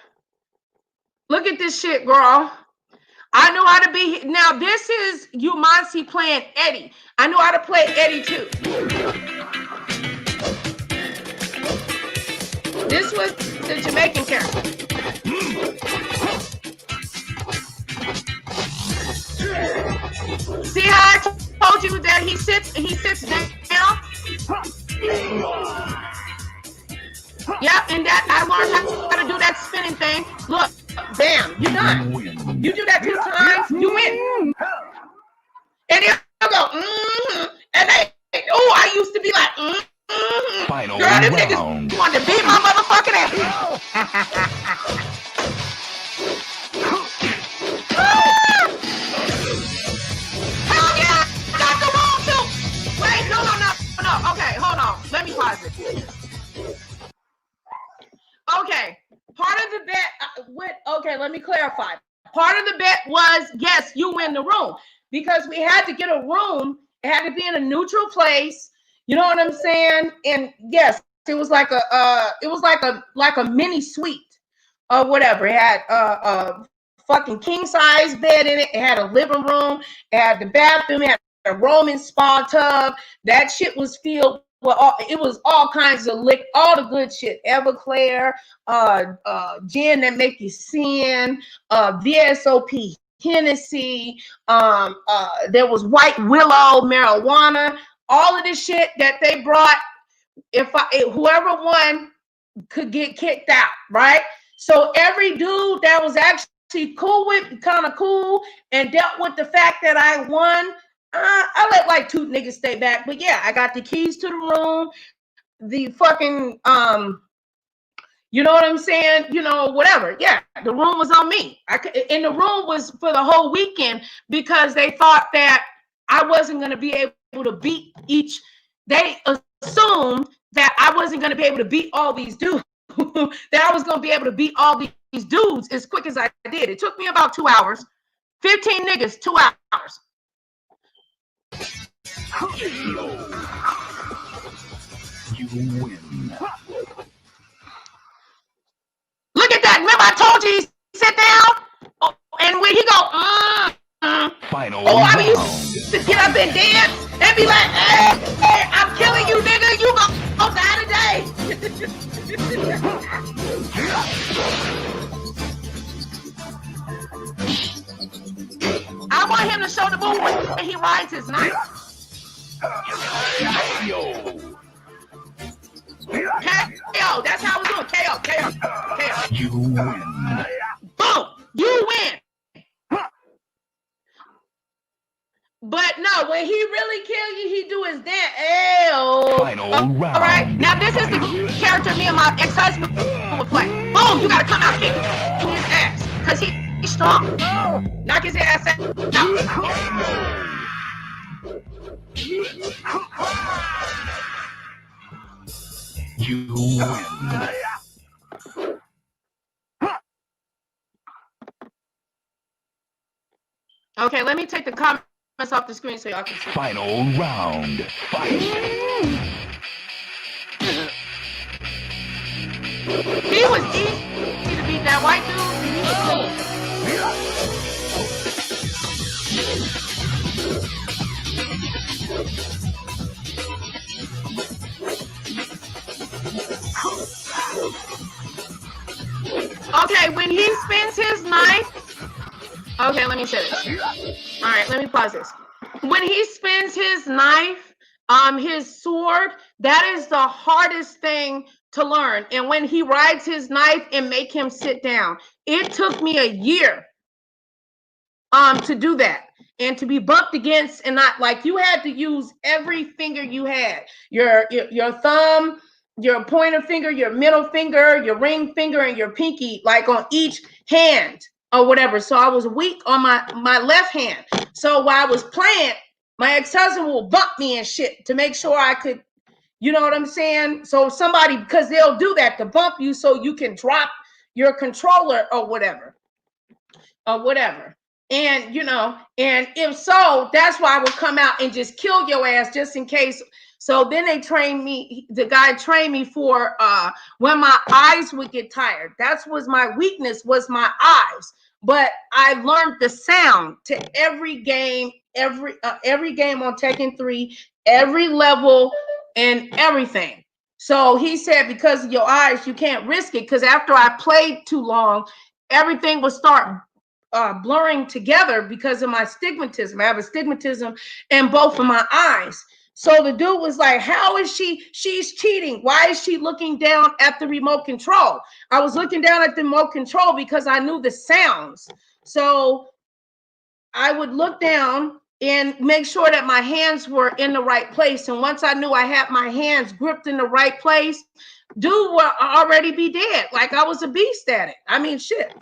Look at this shit, girl. I knew how to be. Now, this is Umansi playing Eddie. I knew how to play Eddie too. This was the Jamaican character. See how I told you that he sits down? Yep, and that I learned how to do that spinning thing. Look, bam, you're done. You do that 2 times, you win. And then you go, and they, I used to be like,
Final
girl, them
round.
niggas wanted to beat my motherfucking ass. Hell yeah, I got the wrong too. Wait, no. Okay, hold on. Let me pause it. Okay, part of the bet, okay, let me clarify. Part of the bet was, yes, you win the room. Because we had to get a room. It had to be in a neutral place. You know what I'm saying? And yes, It was like a mini suite or whatever. It had a fucking king size bed in it. It had a living room. It had the bathroom. It had a Roman spa tub. That shit was filled with it was all kinds of all the good shit. Everclear, gin that make you sin, VSOP, Hennessy. There was White Willow, marijuana. All of this shit that they brought. Whoever won could get kicked out, right? So every dude that was actually kind of cool and dealt with the fact that I won, I let like 2 niggas stay back. But yeah, I got the keys to the room, the fucking, you know what I'm saying? You know, whatever. Yeah, the room was on me. And the room was for the whole weekend because they thought that I wasn't going to be able to beat they assumed that I wasn't going to be able to beat all these dudes, that I was going to be able to beat all these dudes as quick as I did. It took me about 2 hours. 15 niggas, 2 hours.
You win.
Look at that. Remember I told you he sit down? And when he go,
Final
I used to get up and dance and be like, hey, I'm killing you, nigga. You go die today. I want him to show the move when he rides his knife. KO, that's how we're doing. KO.
You win.
Boom, you win. But no, when he really kill you, he do his dance.
Final round.
All right, now this is the character me and my ex-husband would play. Boom, you gotta come out kick his ass, cause he's strong. Knock his ass out.
You win.
Okay, let me take the comments off the screen so y'all can see.
Final round. Fight.
He was easy to beat. That white dude. He was cool. Okay, when he spins his knife. Okay, let me say this. All right, let me pause this. When he spins his knife, his sword, that is the hardest thing to learn. And when he rides his knife and make him sit down, it took me a year to do that and to be bumped against, and not like you had to use every finger you had, your thumb, your pointer finger, your middle finger, your ring finger, and your pinky, like on each hand or whatever. So I was weak on my left hand. So while I was playing, my ex-husband will bump me and shit to make sure I could, you know what I'm saying? So somebody, because they'll do that to bump you so you can drop your controller or whatever. And, you know, and if so, that's why I would come out and just kill your ass just in case. So then they trained me, the guy trained me for when my eyes would get tired. That was my weakness, was my eyes. But I learned the sound to every game on Tekken 3, every level and everything. So he said, because of your eyes, you can't risk it. Because after I played too long, everything would start blurring together because of my stigmatism. I have astigmatism in both of my eyes. So the dude was like, how is she's cheating? Why is she looking down at the remote control? I was looking down at the remote control because I knew the sounds. So I would look down and make sure that my hands were in the right place. And once I knew I had my hands gripped in the right place, dude would already be dead. Like I was a beast at it. I mean, shit.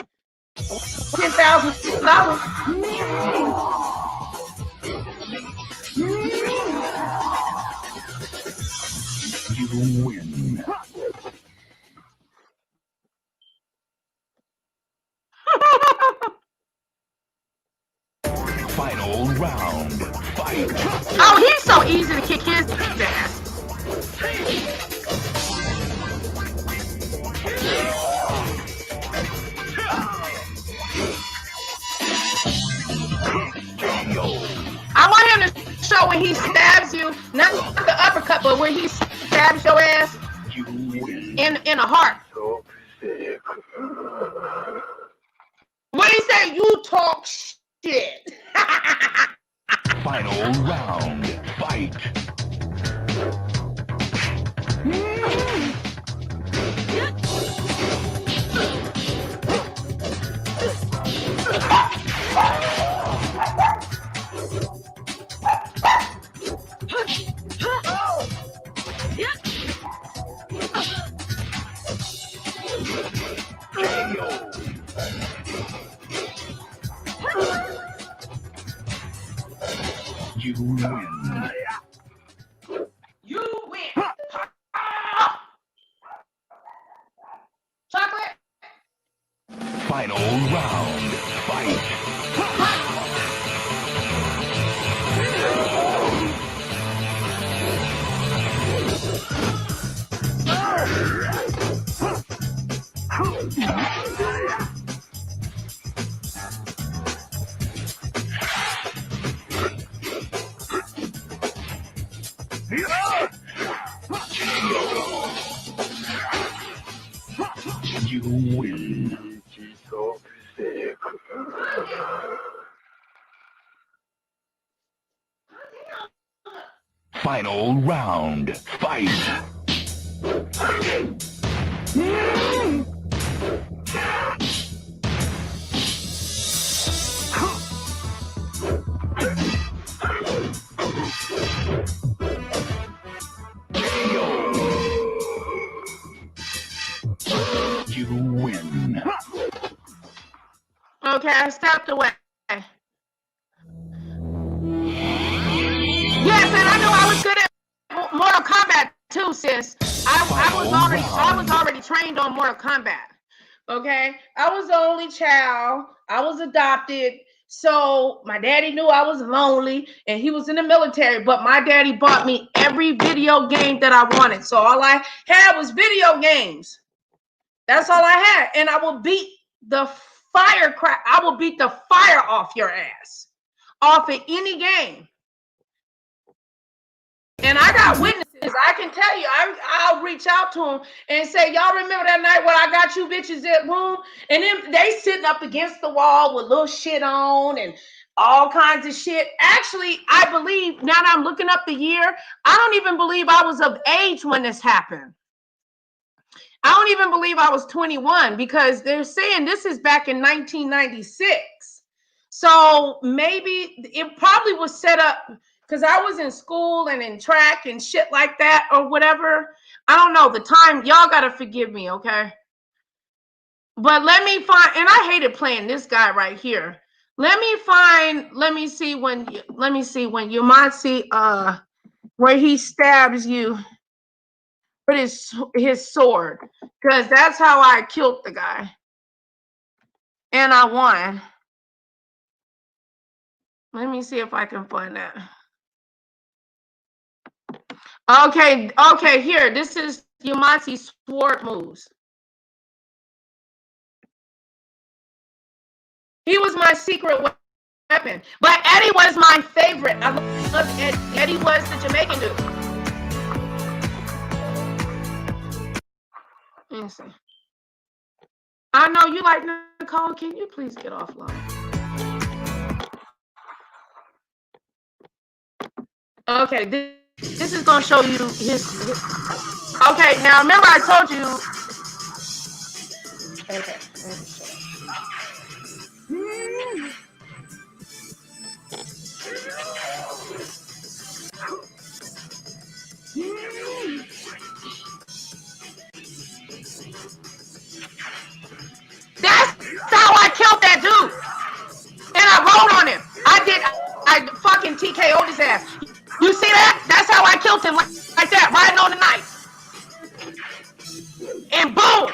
$10,000.
You win. Final round. Fight.
Oh, he's so easy to kick his ass. when he stabs you, not the uppercut, but when he stabs your ass in a heart. What he say? You talk shit.
Final round. Fight. You win.
You win. Chocolate.
Final round. Fight. You win. Final round. Fight. You win.
Okay, I stepped away. Yes, and I knew I was good at Mortal Kombat too, sis. I was already trained on Mortal Kombat. Okay, I was the only child. I was adopted, so my daddy knew I was lonely, and he was in the military. But my daddy bought me every video game that I wanted, so all I had was video games. That's all I had, and I will beat the fire off your ass, off of any game. And I got witnesses. I can tell you, I'll reach out to them and say, y'all remember that night when I got you bitches at room? And then they sitting up against the wall with little shit on and all kinds of shit. Actually, I believe, now that I'm looking up the year, I don't even believe I was of age when this happened. I don't even believe I was 21 because they're saying this is back in 1996. So maybe it probably was set up because I was in school and in track and shit like that or whatever. I don't know the time. Y'all got to forgive me, okay? But let me find, and I hated playing this guy right here. Let me see when Yamasi, where he stabs you with his sword, because that's how I killed the guy. And I won. Let me see if I can find that. Okay, here. This is Yamasi's sword moves. He was my secret weapon. But Eddie was my favorite. I loved Eddie. Eddie was the Jamaican dude. Let me see. I know you like Nicole. Can you please get offline? Okay, this is gonna show you his. Okay, now remember I told you. Okay. That's how I killed that dude. And I rolled on him. I fucking TKO'd his ass. You see that? That's how I killed him, like that, riding on the knife. And boom!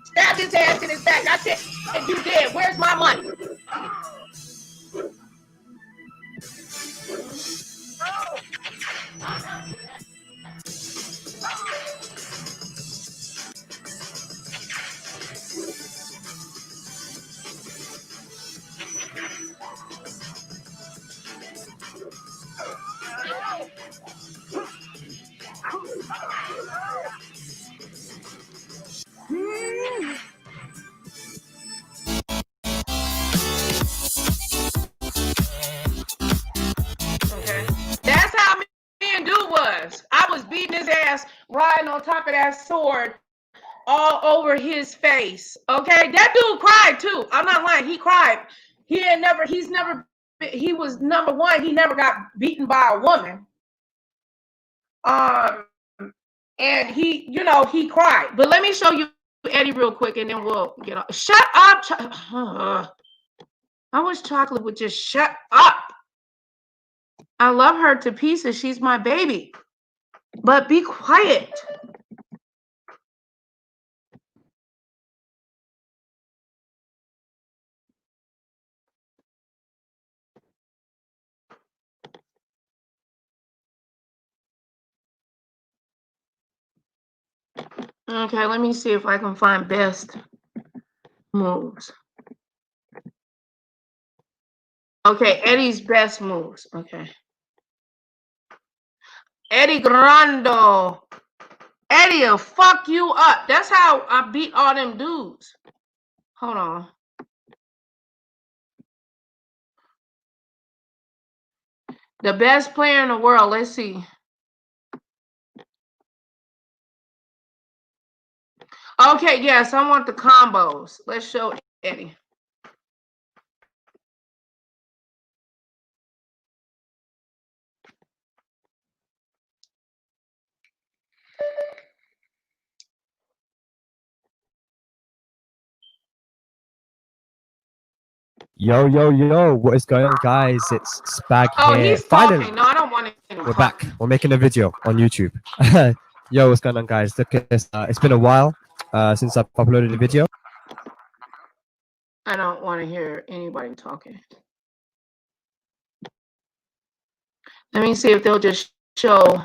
Stabbed his ass in his back. I said, you dead. Where's my money? all over his face. Okay, that dude cried too. I'm not lying. He cried. He was number one. He never got beaten by a woman. And he, he cried. But let me show you Eddie real quick, and then we'll get off. Shut up. I wish Chocolate would just shut up. I love her to pieces. She's my baby. But be quiet. Okay, let me see if I can find best moves. Okay, Eddie's best moves. Okay. Eddie Grando. Eddie will fuck you up. That's how I beat all them dudes. Hold on. The best player in the world. Let's see. Okay, yes, I want the combos. Let's show Eddie.
Yo, what is going on, guys? It's Spag here.
He's talking. No, I don't want to.
We're back. We're making a video on YouTube. Yo, what's going on, guys? Look at this. It's been a while since I've uploaded a video.
I don't want to hear anybody talking. Let me see if they'll just show.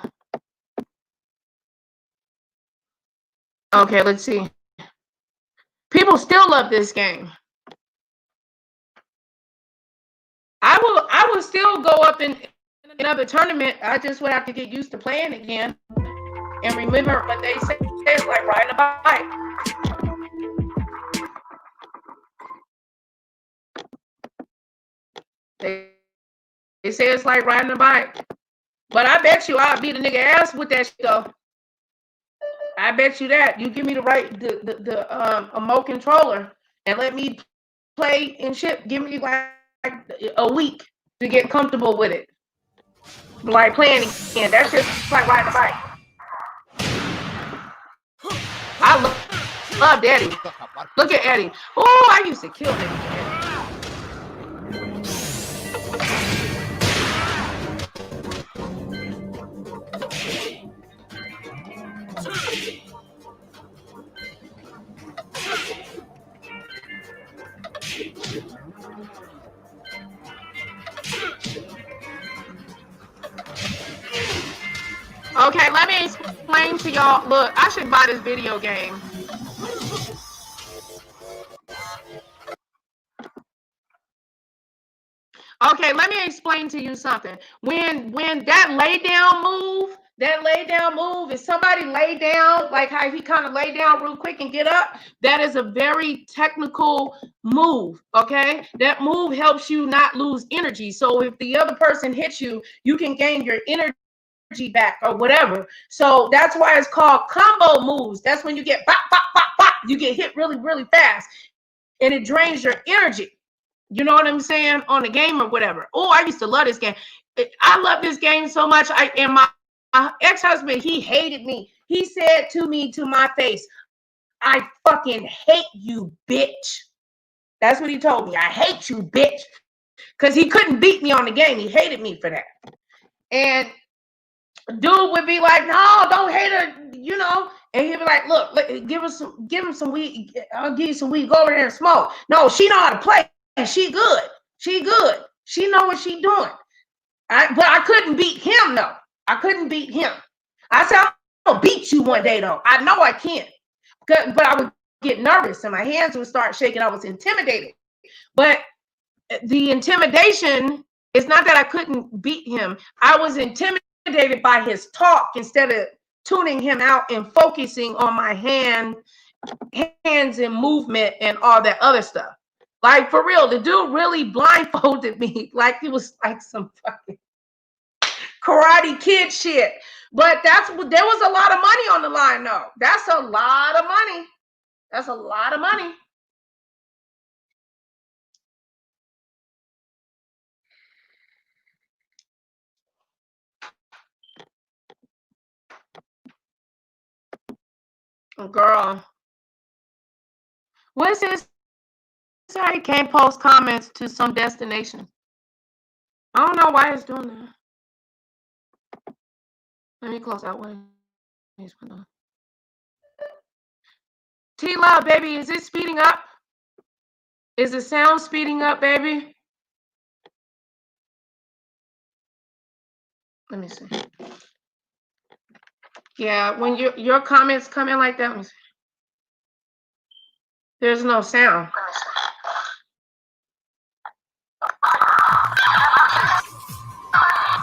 Okay, let's see. People still love this game. I will still go up in another tournament. I just would have to get used to playing again. And remember what they say, it's like riding a bike. They say it's like riding a bike. But I bet you I'll beat a nigga ass with that shit though. I bet you that. You give me the remote controller and let me play and shit. Give me like a week to get comfortable with it. Like playing again. That's just like riding a bike. I love Eddie. Look at Eddie. Oh, I used to kill him. Okay, let me explain to y'all. Look, I should buy this video game. Okay, let me explain to you something. When that lay down move, if somebody lay down, like how he kind of lay down real quick and get up, that is a very technical move, okay? That move helps you not lose energy. So if the other person hits you, you can gain your energy back or whatever. So that's why it's called combo moves. That's when you get bop, bop, bop, bop. You get hit really, really fast and it drains your energy. You know what I'm saying? On the game or whatever. Oh, I used to love this game. I love this game so much. And my ex-husband, he hated me. He said to me to my face, I fucking hate you, bitch. That's what he told me. I hate you, bitch. Because he couldn't beat me on the game. He hated me for that. And dude would be like, no, don't hate her, you know. And he'd be like, look, give him some weed. I'll give you some weed. Go over there and smoke. No, she know how to play. She good. She good. She know what she doing. But I couldn't beat him, though. I couldn't beat him. I said, I'm gonna beat you one day, though. I know I can't. But I would get nervous and my hands would start shaking. I was intimidated. But the intimidation is not that I couldn't beat him. I was intimidated by his talk instead of tuning him out and focusing on my hands and movement and all that other stuff. Like, for real, the dude really blindfolded me like it was like some fucking Karate Kid shit. But there was a lot of money on the line, though. That's a lot of money. That's a lot of money. Girl. What's his? Sorry, can't post comments to some destination. I don't know why it's doing that. Let me close that one. T-Love, baby, is it speeding up? Is the sound speeding up, baby? Let me see. Yeah, when your comments come in like that, let me see. There's no sound.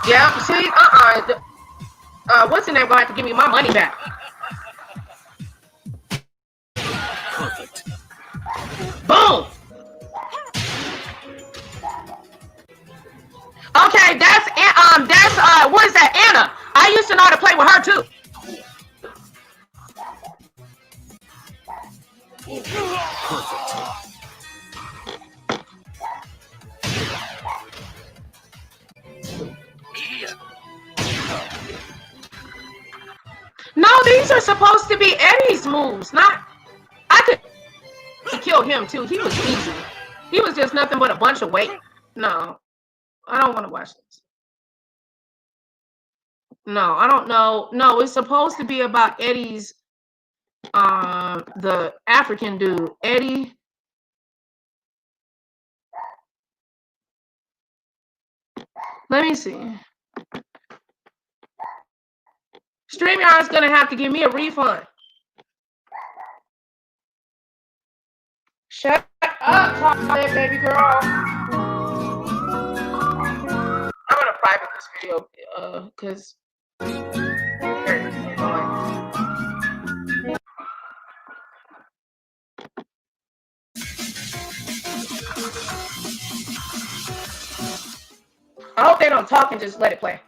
Yeah, see, what's in there gonna have to give me my money back?
Perfect.
Boom. Okay, that's what is that, Anna? I used to know how to play with her too.
Perfect.
No, these are supposed to be Eddie's moves, not. I could kill him too. He was easy. He was just nothing but a bunch of weight. No, I don't want to watch this. No, I don't know. No, it's supposed to be about Eddie's, the African dude, Eddie. Let me see. StreamYard's gonna have to give me a refund. Shut up, talk to that baby girl. I'm gonna private this video because I hope they don't talk and just let it play.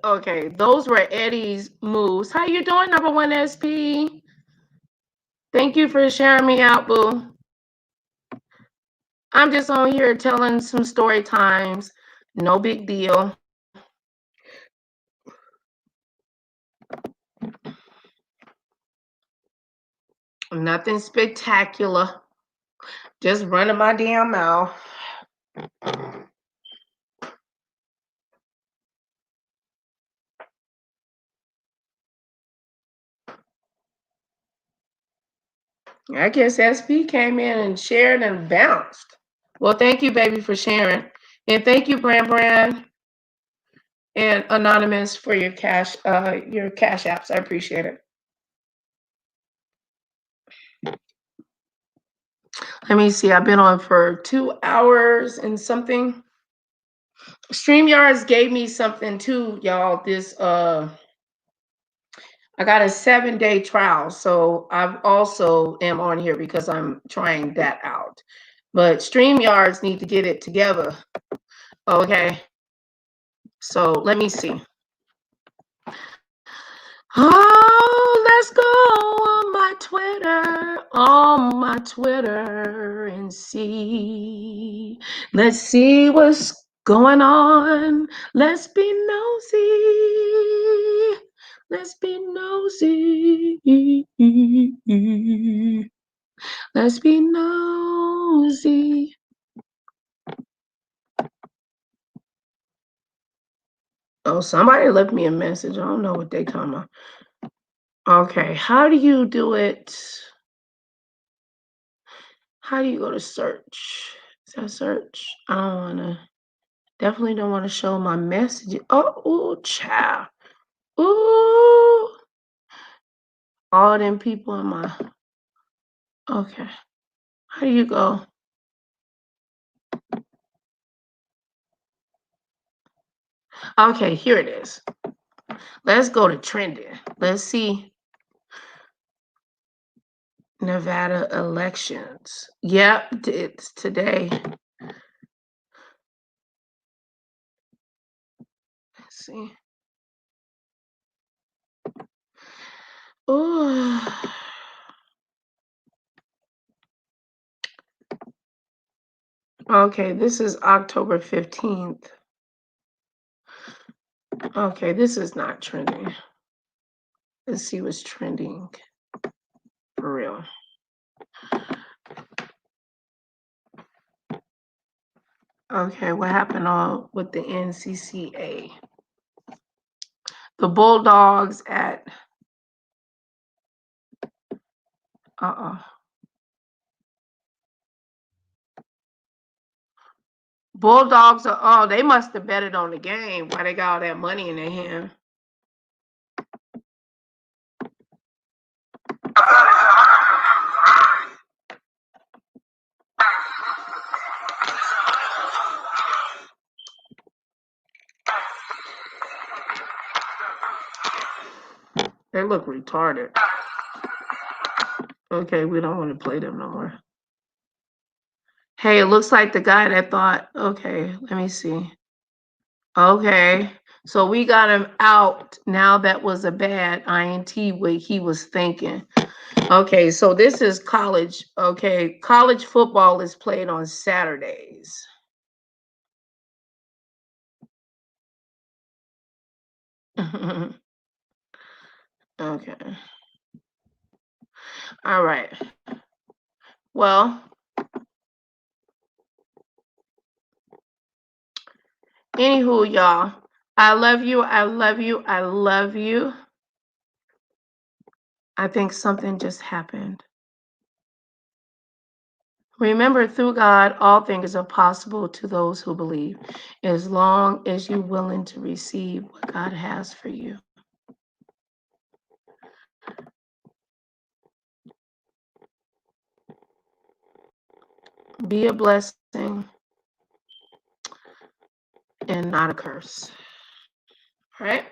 Okay, those were Eddie's moves. How you doing, number one SP? Thank you for sharing me out, boo. I'm just on here telling some story times. No big deal. Nothing spectacular. Just running my damn mouth. I guess SP came in and shared and bounced. Well, thank you, baby, for sharing. And thank you, Brand and Anonymous, for your cash apps. I appreciate it. Let me see. I've been on for 2 hours and something. StreamYards gave me something too, y'all. This I got a 7-day trial, so I also am on here because I'm trying that out. But StreamYards need to get it together. Okay. So let me see. Oh, let's go on my Twitter and see. Let's see what's going on. Let's be nosy. Let's be nosy. Let's be nosy. Oh, somebody left me a message. I don't know what they talking about. Okay, how do you do it? How do you go to search? Is that search? I don't want to. Definitely don't want to show my messages. Oh, ooh, child. Ooh. All them people in my. Okay. How do you go? Okay, here it is. Let's go to trending. Let's see. Nevada elections. Yep, it's today. Let's see. Ooh. Okay, this is October 15th. Okay, this is not trending. Let's see what's trending for real. Okay, what happened on with the NCCA? The Bulldogs at Bulldogs are they must have betted on the game. Why they got all that money in their hand? They look retarded. Okay, we don't want to play them no more. Hey, it looks like the guy that thought, okay, let me see. Okay, so we got him out. Now that was a bad INT what he was thinking. Okay, so this is college. Okay, college football is played on Saturdays. Okay. All right. Well, anywho, y'all, I love you. I love you. I love you. I think something just happened. Remember, through God, all things are possible to those who believe, as long as you're willing to receive what God has for you. Be a blessing and not a curse. All right?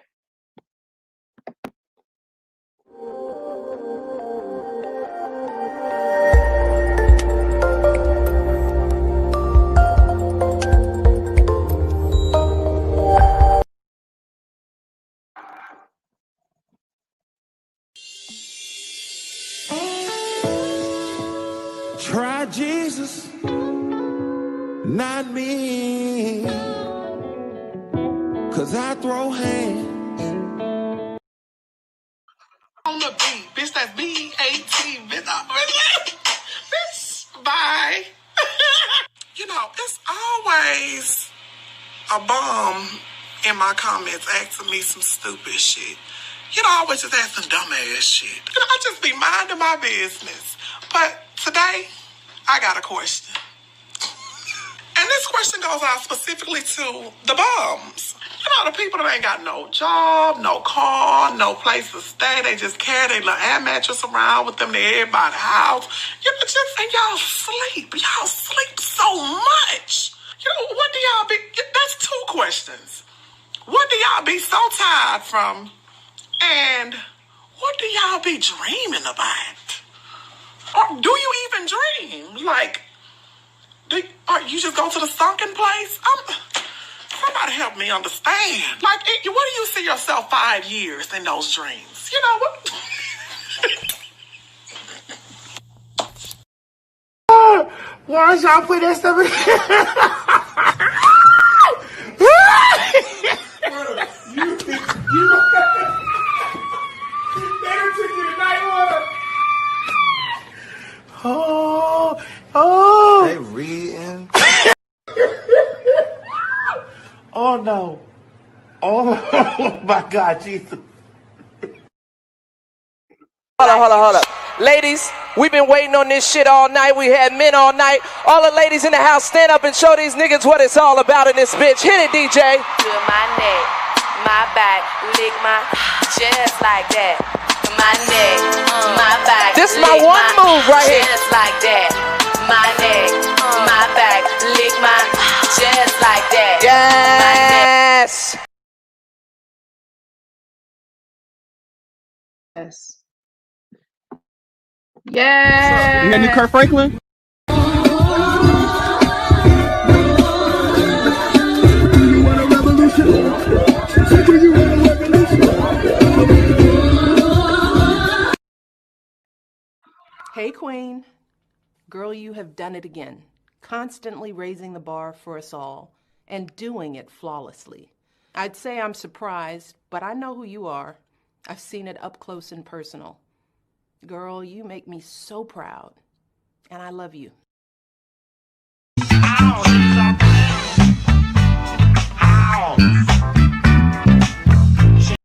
Try Jesus, not me. 'Cause I throw hands.
On the beat, bitch, that's B-A-T, bitch. Bitch, bye. You know, it's always a bum in my comments asking me some stupid shit. You know, I always just ask some dumbass shit. You know, I just be minding my business. But today, I got a question. And this question goes out specifically to the bums. You know, the people that ain't got no job, no car, no place to stay. They just carry their little air mattress around with them to everybody's house. You know, and y'all sleep. Y'all sleep so much. You know, what do y'all be... That's two questions. What do y'all be so tired from? And what do y'all be dreaming about? Or do you even dream? Like, or you just go to the sunken place? Somebody help me understand. Like, what do you see yourself 5 years in those dreams? You know what?
Why y'all put that stuff in? Better took you to night water. Oh.
They reading.
Oh no. Oh my God, Jesus.
Hold up. Ladies, we've been waiting on this shit all night. We had men all night. All the ladies in the house, stand up and show these niggas what it's all about in this bitch. Hit it, DJ.
To my neck, my back, lick my just like that. My neck, my back.
This my one move right here.
Just like that. My neck, my back, lick my just like that.
Yes.
Yes. Yeah.
You got any Kurt Franklin?
Hey, Queen. Girl, you have done it again. Constantly raising the bar for us all and doing it flawlessly. I'd say I'm surprised, but I know who you are. I've seen it up close and personal. Girl, you make me so proud, and I love you.